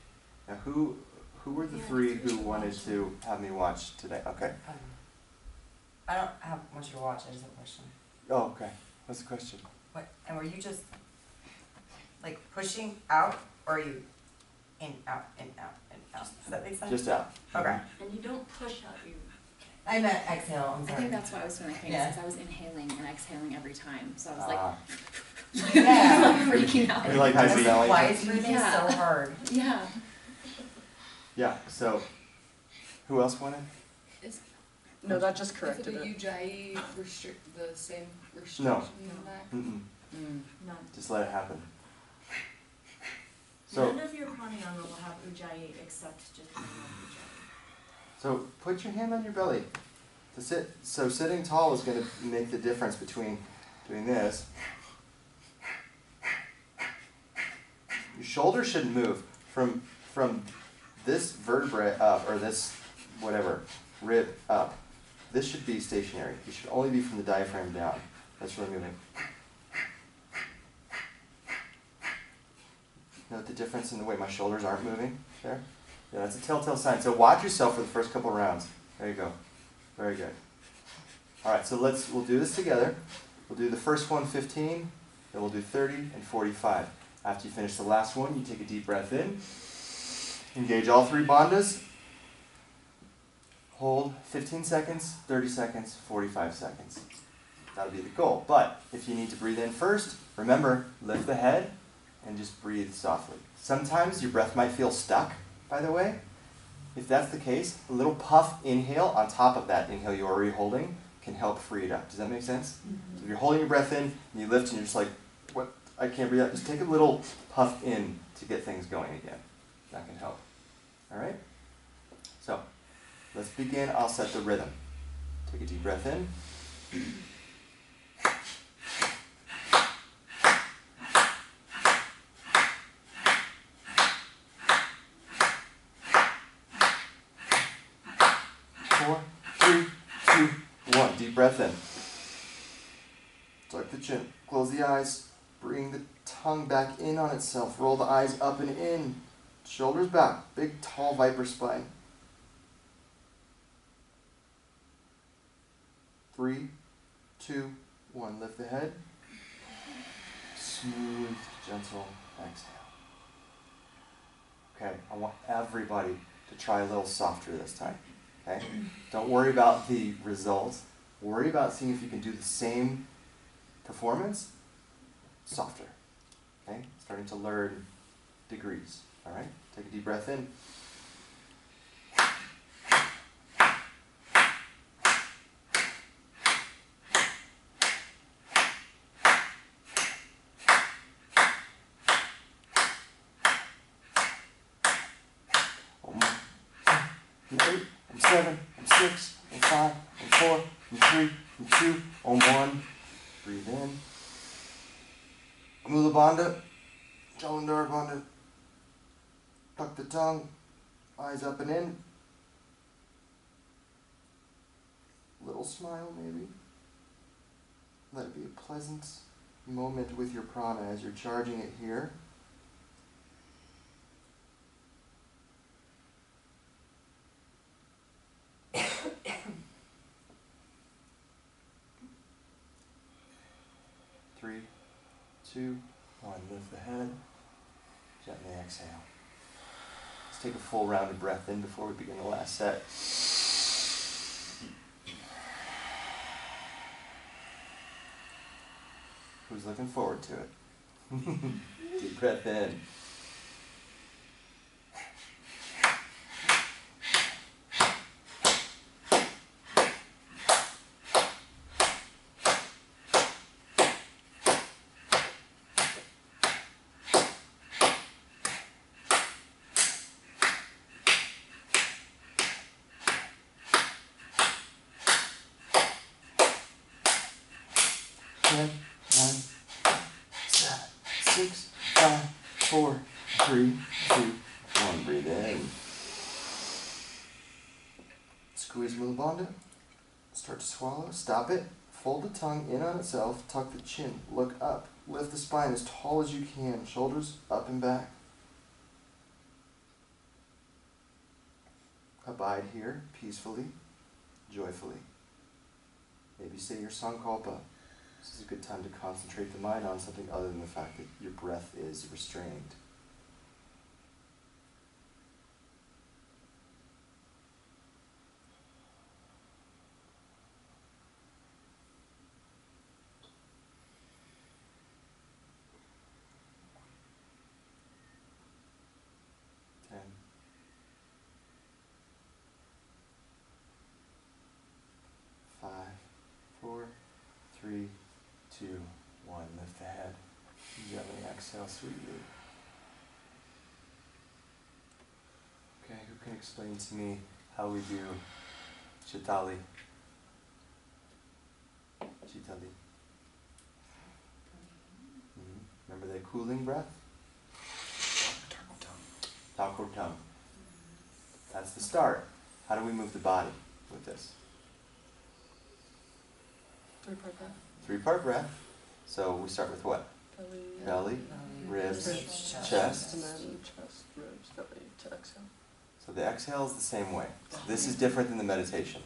Speaker 6: Now, who were the three who wanted to have me watch today? Okay.
Speaker 4: I don't have much to watch, I just have a question.
Speaker 6: Oh, okay. What's the question?
Speaker 4: What, and were you just, like, pushing out, or are you in, out, in, out, in, out? Does that make sense?
Speaker 6: Just out.
Speaker 4: Okay.
Speaker 7: And you don't push out, you.
Speaker 4: I meant exhale, I'm
Speaker 5: I
Speaker 4: sorry.
Speaker 5: think that's why I was doing my thing,
Speaker 4: Yeah.
Speaker 5: since I was inhaling and exhaling every time. So I was like,
Speaker 4: Yeah.
Speaker 5: freaking out.
Speaker 6: You like hyperbelly?
Speaker 4: Why is breathing
Speaker 5: Yeah.
Speaker 4: so hard?
Speaker 5: Yeah.
Speaker 6: Yeah, so who else wanted?
Speaker 2: No, that just
Speaker 3: Is
Speaker 2: corrected
Speaker 3: it a
Speaker 2: it.
Speaker 3: Ujjayi restrict the same restriction
Speaker 6: No.
Speaker 3: on that?
Speaker 6: Mm-mm.
Speaker 7: None.
Speaker 6: Just let it happen. So,
Speaker 7: None of your pranayama will have Ujjayi except just Ujjayi.
Speaker 6: so put your hand on your belly. To sit. So sitting tall is going to make the difference between doing this. Your shoulders shouldn't move from this vertebrae up, or this whatever rib up. This should be stationary. You should only be from the diaphragm down. That's really moving. Note the difference in the way my shoulders aren't moving there? Yeah, that's a telltale sign. So watch yourself for the first couple rounds. There you go. Very good. All right, so we'll do this together. We'll do the first one 15, then we'll do 30 and 45. After you finish the last one, you take a deep breath in. Engage all three bandhas. Hold 15 seconds, 30 seconds, 45 seconds. That'll be the goal. But if you need to breathe in first, remember, lift the head and just breathe softly. Sometimes your breath might feel stuck, by the way. If that's the case, a little puff inhale on top of that inhale you're already holding can help free it up. Does that make sense? So if you're holding your breath in and you lift and you're just like, what? I can't breathe out. Just take a little puff in to get things going again. That can help. All right? So, let's begin. I'll set the rhythm. Take a deep breath in. 4, 3, 2, 1. Deep breath in. Tuck the chin. Close the eyes. Bring the tongue back in on itself. Roll the eyes up and in. Shoulders back. Big, tall viper spine. 3, 2, 1. Lift the head. Smooth, gentle exhale. Okay, I want everybody to try a little softer this time. Okay? Don't worry about the result. Worry about seeing if you can do the same performance softer. Okay? Starting to learn degrees. All right? Take a deep breath in. I'm 8, I'm 7, I'm 6, I'm 5, I'm 4, I'm 3, I'm 2, I'm 1. Breathe in. Mula Bandha, Jalandhara Bandha. Tuck the tongue, eyes up and in. Little smile maybe. Let it be a pleasant moment with your prana as you're charging it here. Three, 2, 1. Lift the head. Gently exhale. Let's take a full round of breath in before we begin the last set. Who's looking forward to it? Deep breath in. Ten, 9, 7, 6, 5, 4, 3, 2, 1. Breathe in. Squeeze Mula Bandha. Start to swallow. Stop it. Fold the tongue in on itself. Tuck the chin. Look up. Lift the spine as tall as you can. Shoulders up and back. Abide here peacefully, joyfully. Maybe say your Sankalpa. This is a good time to concentrate the mind on something other than the fact that your breath is restrained. Ten. 5, 4, 3, 2, 1. Lift the head. Gently exhale sweetly. Okay, who can explain to me how we do Chitali? Chitali. Remember the cooling breath? Thakur tongue. That's the start. How do we move the body with this?
Speaker 2: 3-part breath.
Speaker 6: 3-part breath. So we start with what? Belly, ribs, chest.
Speaker 2: And then chest, ribs, belly, to exhale.
Speaker 6: So the exhale is the same way. This is different than the meditation.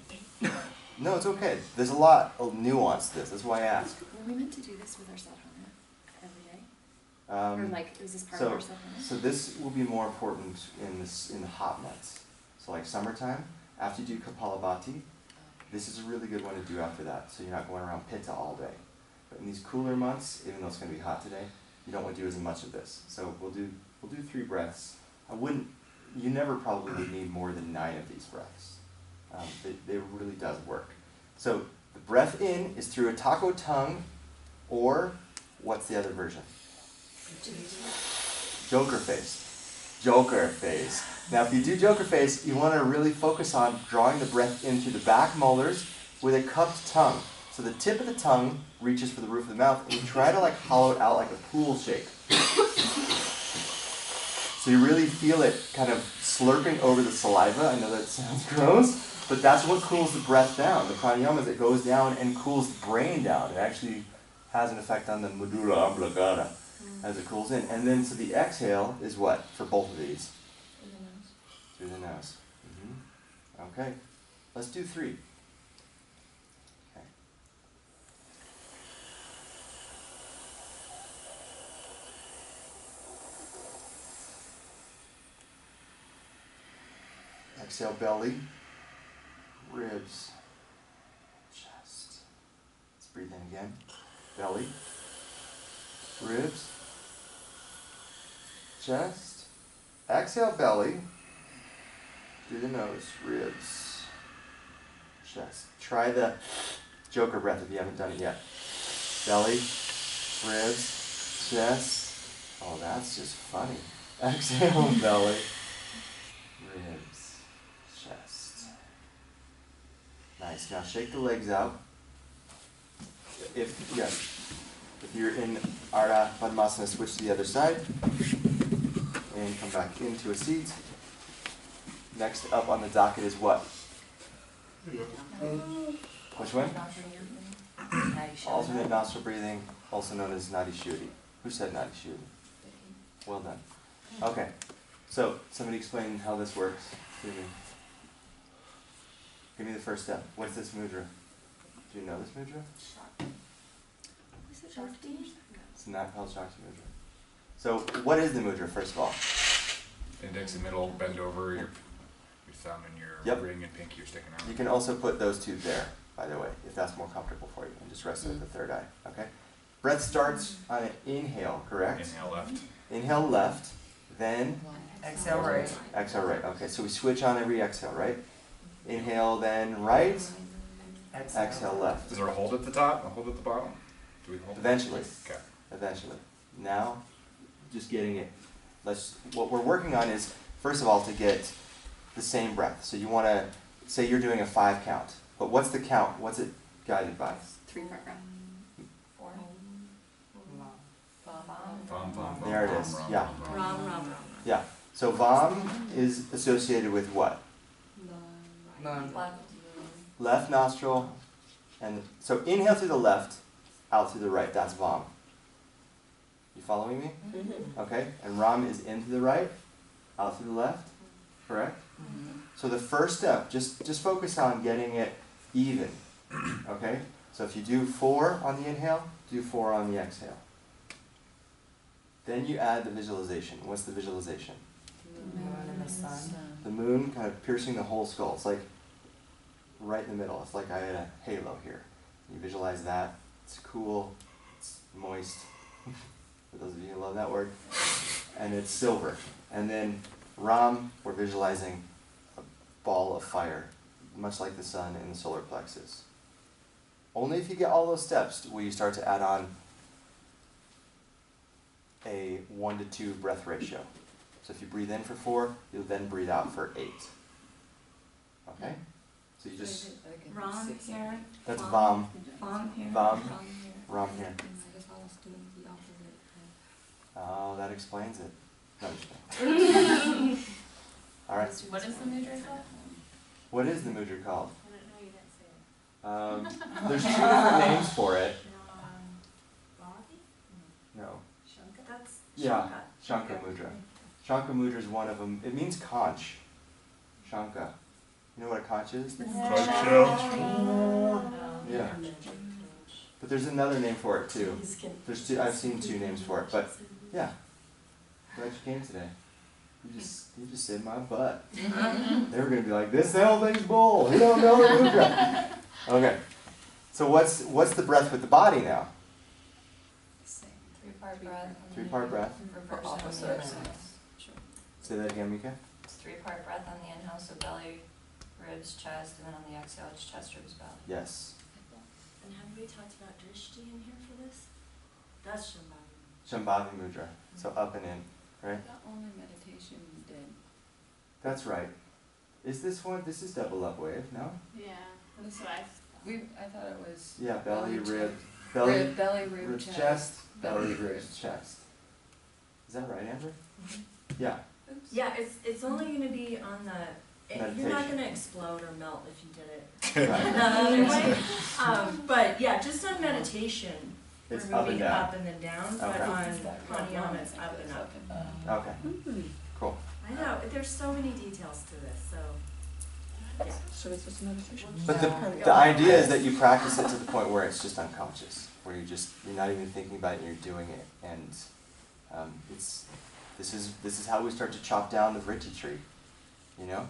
Speaker 6: No, it's okay. There's a lot of nuance to this. That's why I ask.
Speaker 3: Were we meant to do this with our sadhana every day? Or like, is this part of our sadhana?
Speaker 6: So this will be more important in the hot months. So like summertime, after you do Kapalabhati, this is a really good one to do after that. So you're not going around pitta all day. But in these cooler months, even though it's going to be hot today, you don't want to do as much of this. So we'll do 3 breaths. You never probably would need more than 9 of these breaths. It really does work. So the breath in is through a taco tongue, or what's the other version? Joker face. Joker face. Now if you do Joker face, you want to really focus on drawing the breath in through the back molars with a cupped tongue. So the tip of the tongue reaches for the roof of the mouth, and you try to like hollow it out like a pool shake. So you really feel it kind of slurping over the saliva. I know that sounds gross, but that's what cools the breath down. The pranayama is it goes down and cools the brain down. It actually has an effect on the medulla oblongata as it cools in. And then so the exhale is what for both of these? Through the nose. Okay, let's do 3. Okay. Exhale, belly, ribs, chest. Let's breathe in again. Belly, ribs, chest. Exhale, belly, through the nose, ribs, chest. Try the Joker breath if you haven't done it yet. Belly, ribs, chest. Oh, that's just funny. Exhale, belly, ribs, chest. Nice. Now shake the legs out. If you're in Ardha Padmasana, switch to the other side and come back into a seat. Next up on the docket is what? Which one? Alternate nostril breathing, also known as Nadi Shuddhi. Who said Nadi Shuddhi? Well done. Okay, so somebody explain how this works to me. Give me the first step. What's this mudra? Do you know this mudra?
Speaker 7: Is it Shakti?
Speaker 6: It's not called Shakti mudra. So what is the mudra, first of all?
Speaker 1: Index and middle, bend over, your thumb and your ring and pinky are sticking out.
Speaker 6: You can also put those two there, by the way, if that's more comfortable for you. And just rest at the third eye, okay? Breath starts on an inhale, correct?
Speaker 1: Inhale left.
Speaker 6: Inhale left, then
Speaker 4: Exhale right.
Speaker 6: exhale right. Okay, so we switch on every exhale, right? Inhale, then right, exhale left.
Speaker 1: Is there a hold at the top, a hold at the bottom? Do we hold it?
Speaker 6: Eventually.
Speaker 1: Okay.
Speaker 6: Eventually. Now, just getting it. What we're working on is, first of all, to get the same breath. So you want to, say you're doing a 5 count. But what's the count? What's it guided by?
Speaker 3: 3-part breath. 4.
Speaker 6: There it is. Yeah.
Speaker 7: Ram, ram, ram.
Speaker 6: Yeah. So Vam is associated with what? Left nostril. And so inhale through the left, out through the right. That's Vam. You following me? Okay. And Ram is in through the right, out through the left. Correct? So the first step, just focus on getting it even. Okay? So if you do 4 on the inhale, do 4 on the exhale. Then you add the visualization. What's the visualization?
Speaker 4: The moon and the sun.
Speaker 6: The moon kind of piercing the whole skull. It's like right in the middle. It's like I had a halo here. You visualize that. It's cool. It's moist. For those of you who love that word. And it's silver. And then Ram, we're visualizing a ball of fire, much like the sun in the solar plexus. Only if you get all those steps will you start to add on a 1 to 2 breath ratio. So if you breathe in for 4, you'll then breathe out for 8. Okay? So you just...
Speaker 7: Ram here.
Speaker 6: That's Vam.
Speaker 7: Vam here.
Speaker 6: Vam. Ram here. Oh, that explains it. No, I'm just kidding. All right.
Speaker 7: What is the mudra called?
Speaker 6: What is the mudra called?
Speaker 7: I don't know, you didn't say it.
Speaker 6: There's 2 different names for it. No.
Speaker 7: That's
Speaker 6: Yeah, Shanka mudra. Shanka mudra is one of them. It means conch. Shanka. You know what a conch is? Yeah. But there's another name for it too. There's 2. I've seen 2 names for it. But yeah, glad you came today. You just saved my butt. They were gonna be like, this whole thing's bull. You don't know the mudra. Okay. So what's the breath with the body now?
Speaker 3: 3-part breath.
Speaker 6: 3-part breath.
Speaker 3: For opposites.
Speaker 6: Say that again, Mika.
Speaker 3: It's 3-part breath on the inhale, so belly, ribs, chest, and then on the exhale, it's chest, ribs, belly.
Speaker 6: Yes.
Speaker 7: And have we talked about drishti in here for this? That's Shambhavi.
Speaker 6: Shambhavi mudra. So up and in, right?
Speaker 5: That only meditation did.
Speaker 6: That's right. Is this one? This is double up wave, no?
Speaker 5: Yeah, that's what I thought it was.
Speaker 6: Yeah, belly, rib,
Speaker 5: Belly, rib,
Speaker 6: ribs,
Speaker 5: chest.
Speaker 6: chest, belly,
Speaker 5: Belly,
Speaker 6: ribs, chest. Is that right, Amber? Yeah.
Speaker 7: Yeah, it's only going to be on the. You're not
Speaker 6: Meditation.
Speaker 7: going to explode or melt if you did it
Speaker 6: Right.
Speaker 7: the other way. But yeah, just on meditation,
Speaker 6: It's
Speaker 7: we're
Speaker 6: up and
Speaker 7: moving
Speaker 6: down.
Speaker 7: up and then down. But
Speaker 6: Okay.
Speaker 7: on pranayama, it's up and up.
Speaker 6: Okay. Cool.
Speaker 7: I know there's so many details to this. So yeah.
Speaker 2: So it's just meditation.
Speaker 6: But the idea is that you practice it to the point where it's just unconscious, where you're not even thinking about it and you're doing it, and this is how we start to chop down the vritti tree, you know,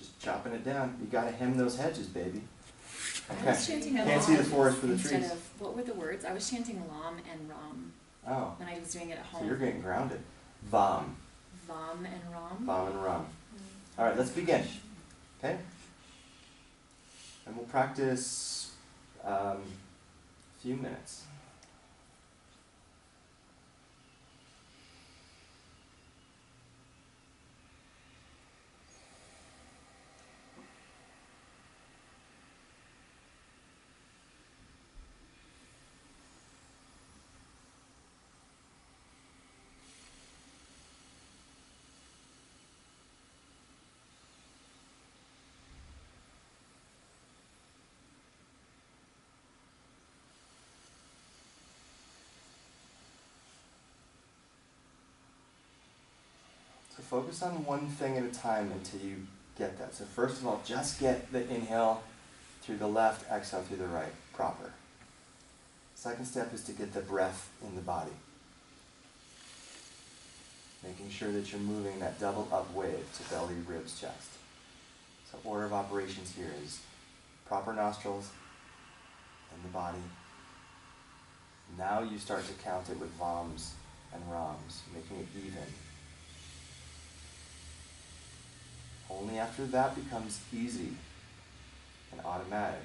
Speaker 6: just chopping it down. You gotta hem those hedges, baby.
Speaker 3: I was chanting
Speaker 6: Can't see the forest for the
Speaker 3: instead
Speaker 6: trees.
Speaker 3: of, what were the words? I was chanting Lam and Ram
Speaker 6: Oh,
Speaker 3: when I was doing it at home.
Speaker 6: so you're getting grounded. Vam.
Speaker 3: Vam and Ram.
Speaker 6: Vam and Ram. All right, let's begin. Okay? And we'll practice a few minutes. So focus on one thing at a time until you get that. So first of all, just get the inhale through the left, exhale through the right, proper. Second step is to get the breath in the body. Making sure that you're moving that double up wave to belly, ribs, chest. So order of operations here is proper nostrils in the body. Now you start to count it with Vams and Rams, making it even. Only after that becomes easy and automatic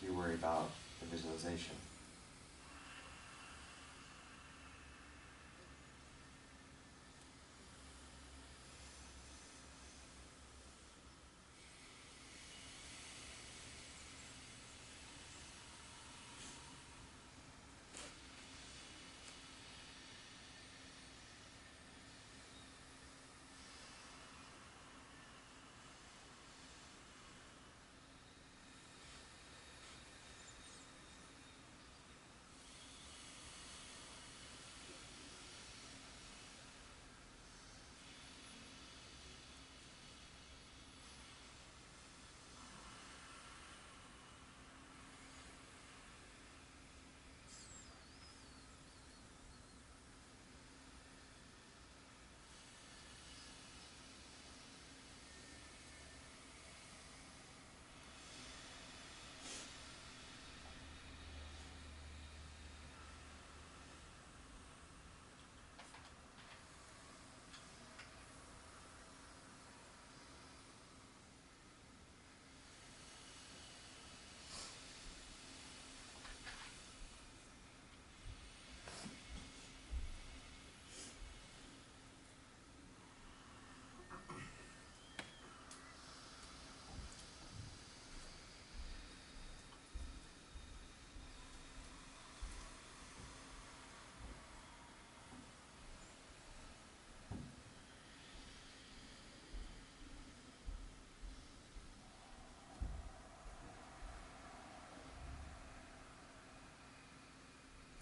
Speaker 6: do you worry about the visualization.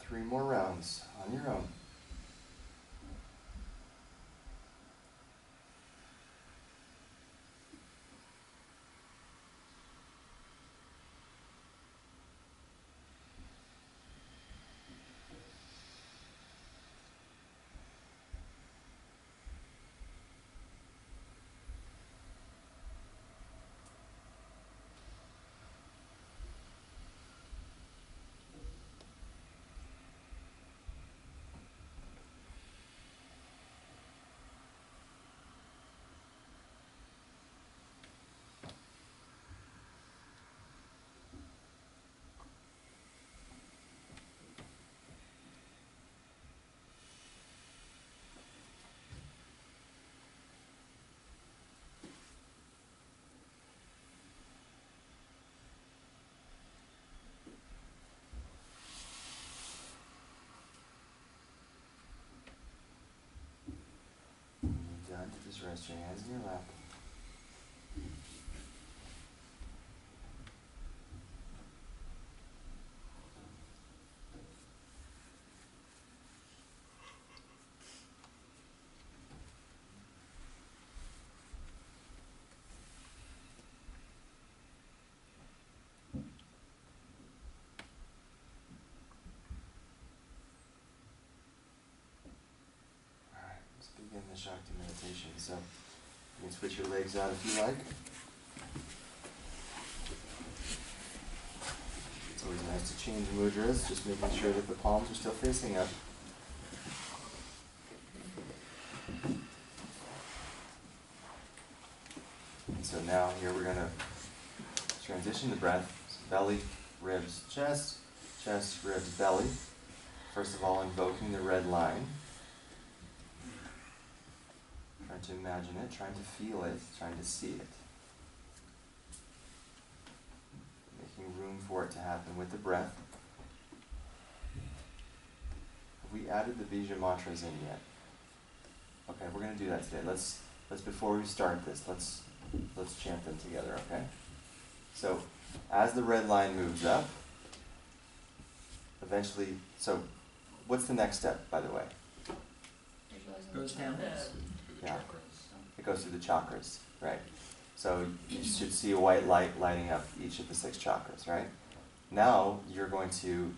Speaker 6: Three more rounds on your own. Done. Just rest your hands in your lap. Alright, let's begin the Shakti meditation. So you can switch your legs out if you like. mudras, just making sure that the palms are still facing up. And so now here we're going to transition the breath. So belly, ribs, chest, chest, ribs, belly. First of all, invoking the red line. Trying to imagine it, trying to feel it, trying to see it. Making room for it to happen with the breath. Have we added the bija mantras in yet? Okay, we're going to do that today. Let's before we start this, let's chant them together, okay? So, as the red line moves up, eventually, so what's the next step, by the way?
Speaker 4: Goes down.
Speaker 6: Yeah, it goes through the chakras, right? So you should see a white light lighting up each of the 6 chakras, right? Now you're going to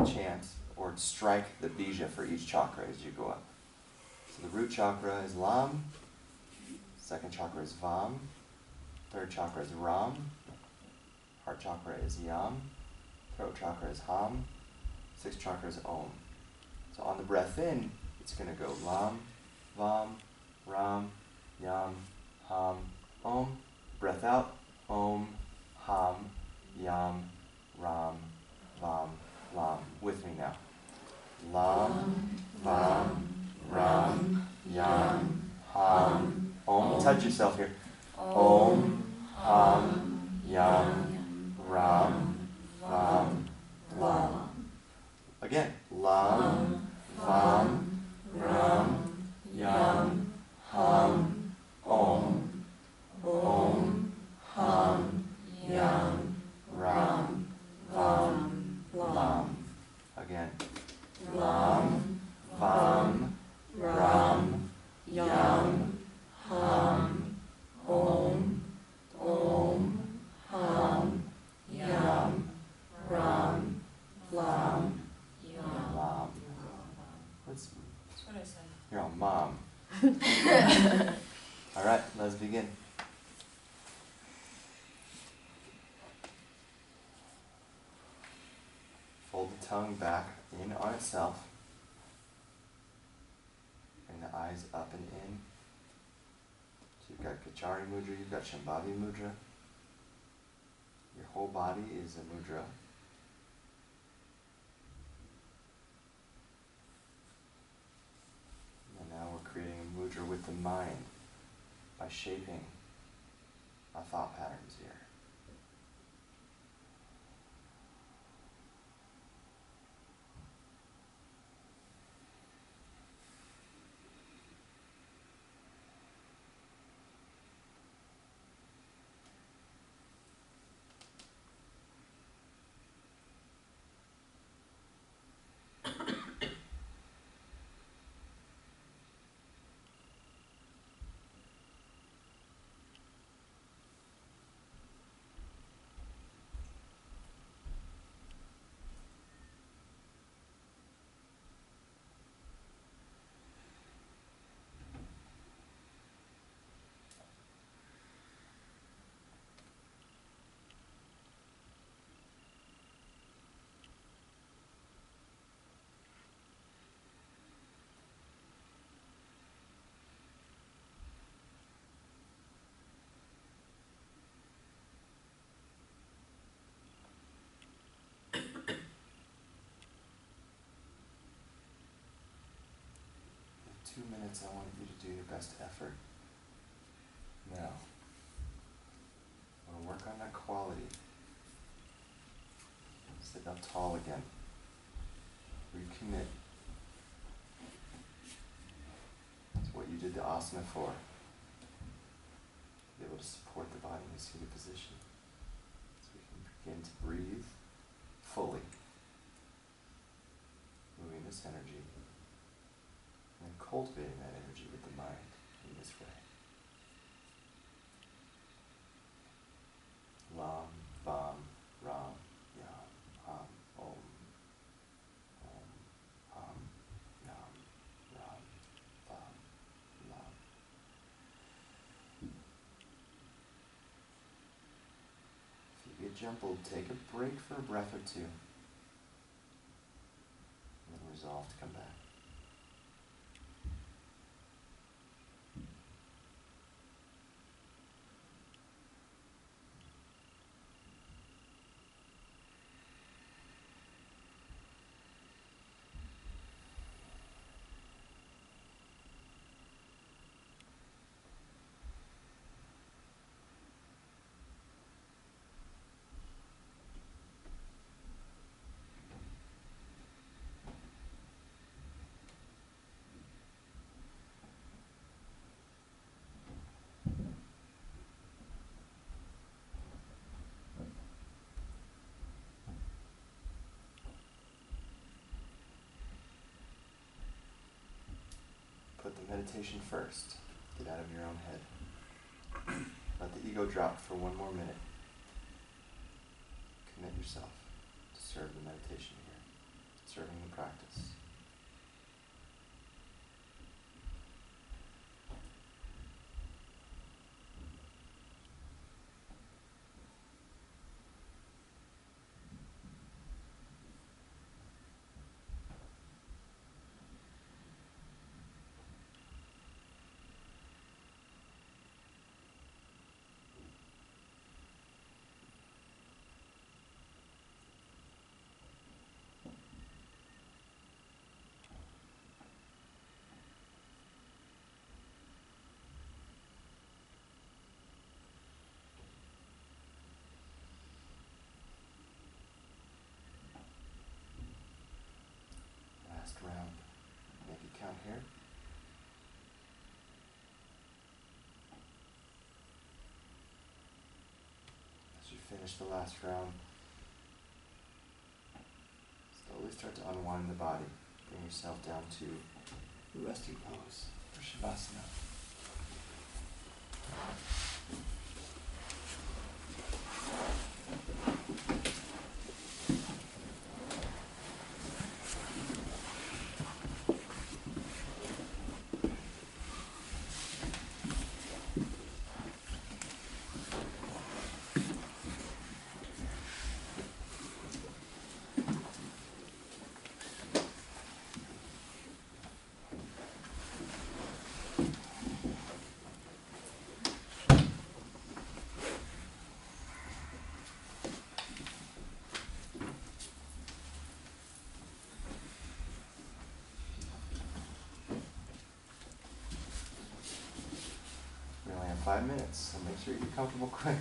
Speaker 6: chant or strike the bija for each chakra as you go up. So the root chakra is Lam, second chakra is Vam, third chakra is Ram, heart chakra is Yam, throat chakra is Ham, 6th chakra is Om. So on the breath in, it's going to go Lam, Vam, Ram, Yam, Ham, Om. Breath out, Om, Ham, Yam, Ram, Vam, Lam. With me now. Lam, Vam, Ram, Yam, Ham, Om. Touch yourself here. Om, Ham, Yam, Ram, Vam, Lam. Again. Lam, Vam, Ram, Yam, Ham, Om. Om, Ham, Yam, Ram, Vam, Lam. Again. Lam, Vam, Ram, Yam, Ham, Om. Om, Ham, Yam, Ram, Lam. Lam. That's
Speaker 7: what I said.
Speaker 6: You're on mom. All right, let's begin. Fold the tongue back in on itself. Bring the eyes up and in. So you've got Kachari Mudra, you've got Shambhavi Mudra. Your whole body is a mudra. And now we're creating a mudra with the mind by shaping our thought patterns here. In 2 minutes, I want you to do your best effort. Now, I want to work on that quality. Sit up tall again. Recommit to what you did the asana for. Be able to support the body in a seated position. So we can begin to breathe fully. Moving this energy. And then cultivating that energy with the mind in this way. Lam, Vam, Ram, Yam, Ham, Om. Om, Ham, Yam, Ram, Vam, Lam. jumbled, take a break for a breath or two. And then resolve to come back. Put the meditation first. Get out of your own head. Let the ego drop for one more minute. Commit yourself to serve the meditation here, serving the practice. Last round. Make it count here. As you finish the last round, slowly start to unwind the body. Bring yourself down to the resting pose for Shavasana. We only have 5 minutes, so make sure you get comfortable quick.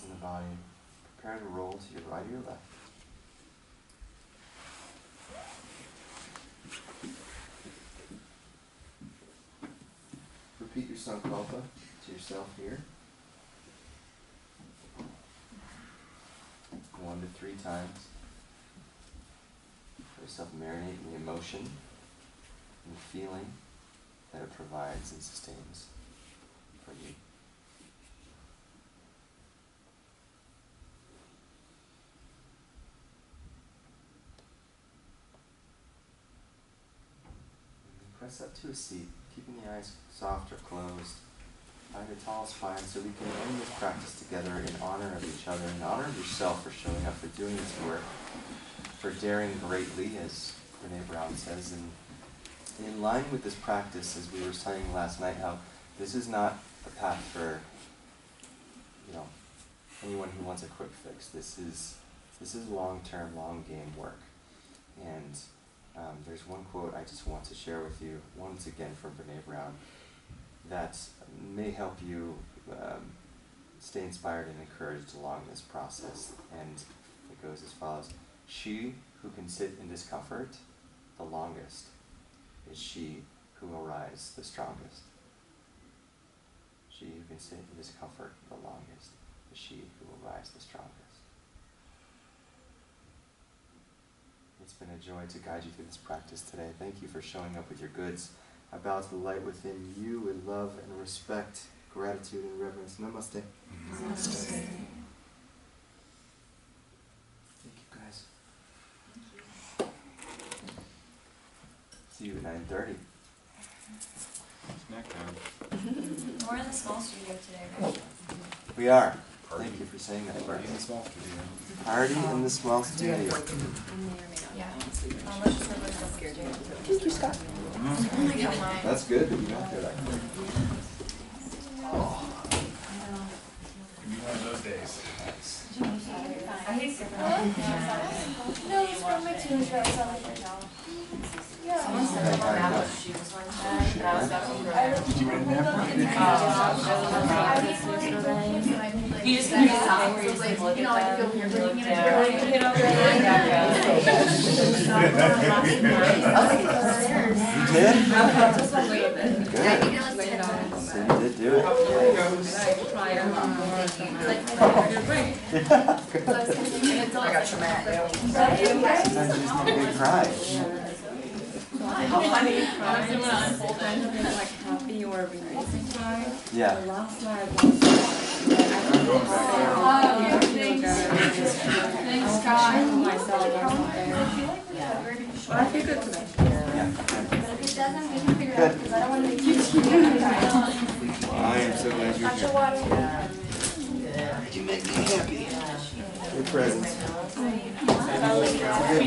Speaker 6: balance in the body. Prepare to roll to your right or your left. Repeat your sankalpa to yourself here. 1 to 3 times. Let yourself marinate in the emotion and the feeling that it provides and sustains for you. And press up to a seat, keeping the eyes soft or closed. Find a tall spine so we can end this practice together in honor of each other, in honor of yourself for showing up, for doing this work, for daring greatly, as Brene Brown says. And in line with this practice, as we were saying last night, how this is not a path for, anyone who wants a quick fix. This is long-term, long-game work. And there's one quote I just want to share with you, once again from Brene Brown, that may help you stay inspired and encouraged along this process. And it goes as follows. She who can sit in discomfort the longest is she who will rise the strongest. She who can sit in discomfort the longest is she who will rise the strongest. It's been a joy to guide you through this practice today. Thank you for showing up with your goods. I bow to the light within you with love and respect, gratitude and reverence. Namaste. Namaste. Thank you, guys. See you at 9:30.
Speaker 1: Snack time.
Speaker 7: We're in the small studio today, right?
Speaker 6: We are. Thank you for saying that.
Speaker 1: Party in the small studio.
Speaker 6: Party in the small studio.
Speaker 7: Yeah.
Speaker 2: Thank you, Scott.
Speaker 6: That's good that you got there.
Speaker 1: One of those days.
Speaker 7: I hate no, it's from my tunes right now. Yeah. Someone said that on Apple shoes one time, and I was about to cry.
Speaker 9: Did you write an app?
Speaker 7: You just need to stop where you just look at them. You
Speaker 6: did? Good. So you did do it.
Speaker 2: I got your mat.
Speaker 6: Sometimes you just need to cry.
Speaker 2: How funny.
Speaker 5: Like happy or releasing time.
Speaker 6: Yeah.
Speaker 5: The last night was
Speaker 7: Thanks, God.
Speaker 5: myself I feel good today.
Speaker 6: Yeah.
Speaker 7: If it doesn't, we can figure it out because I don't want to make you
Speaker 6: I am so glad you're here.
Speaker 7: water.
Speaker 6: You make me happy. Your presence. It's a good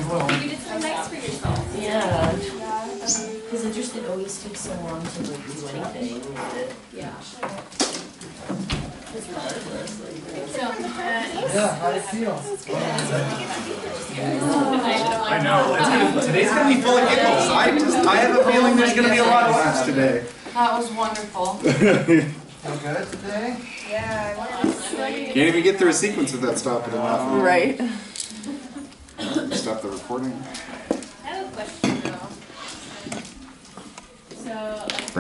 Speaker 6: one.
Speaker 7: You did something nice for yourself.
Speaker 10: Yeah. Because it just always takes so long to do anything.
Speaker 7: Yeah.
Speaker 9: Yeah, how do you feel?
Speaker 1: I know. Today's gonna be full of giggles. I have a feeling there's gonna be a lot of laughs today.
Speaker 2: That was wonderful.
Speaker 9: Feel good today?
Speaker 1: Can't even get through a sequence without stopping and laughing.
Speaker 2: Right.
Speaker 1: Stop the recording.
Speaker 7: I have a question though. So, like,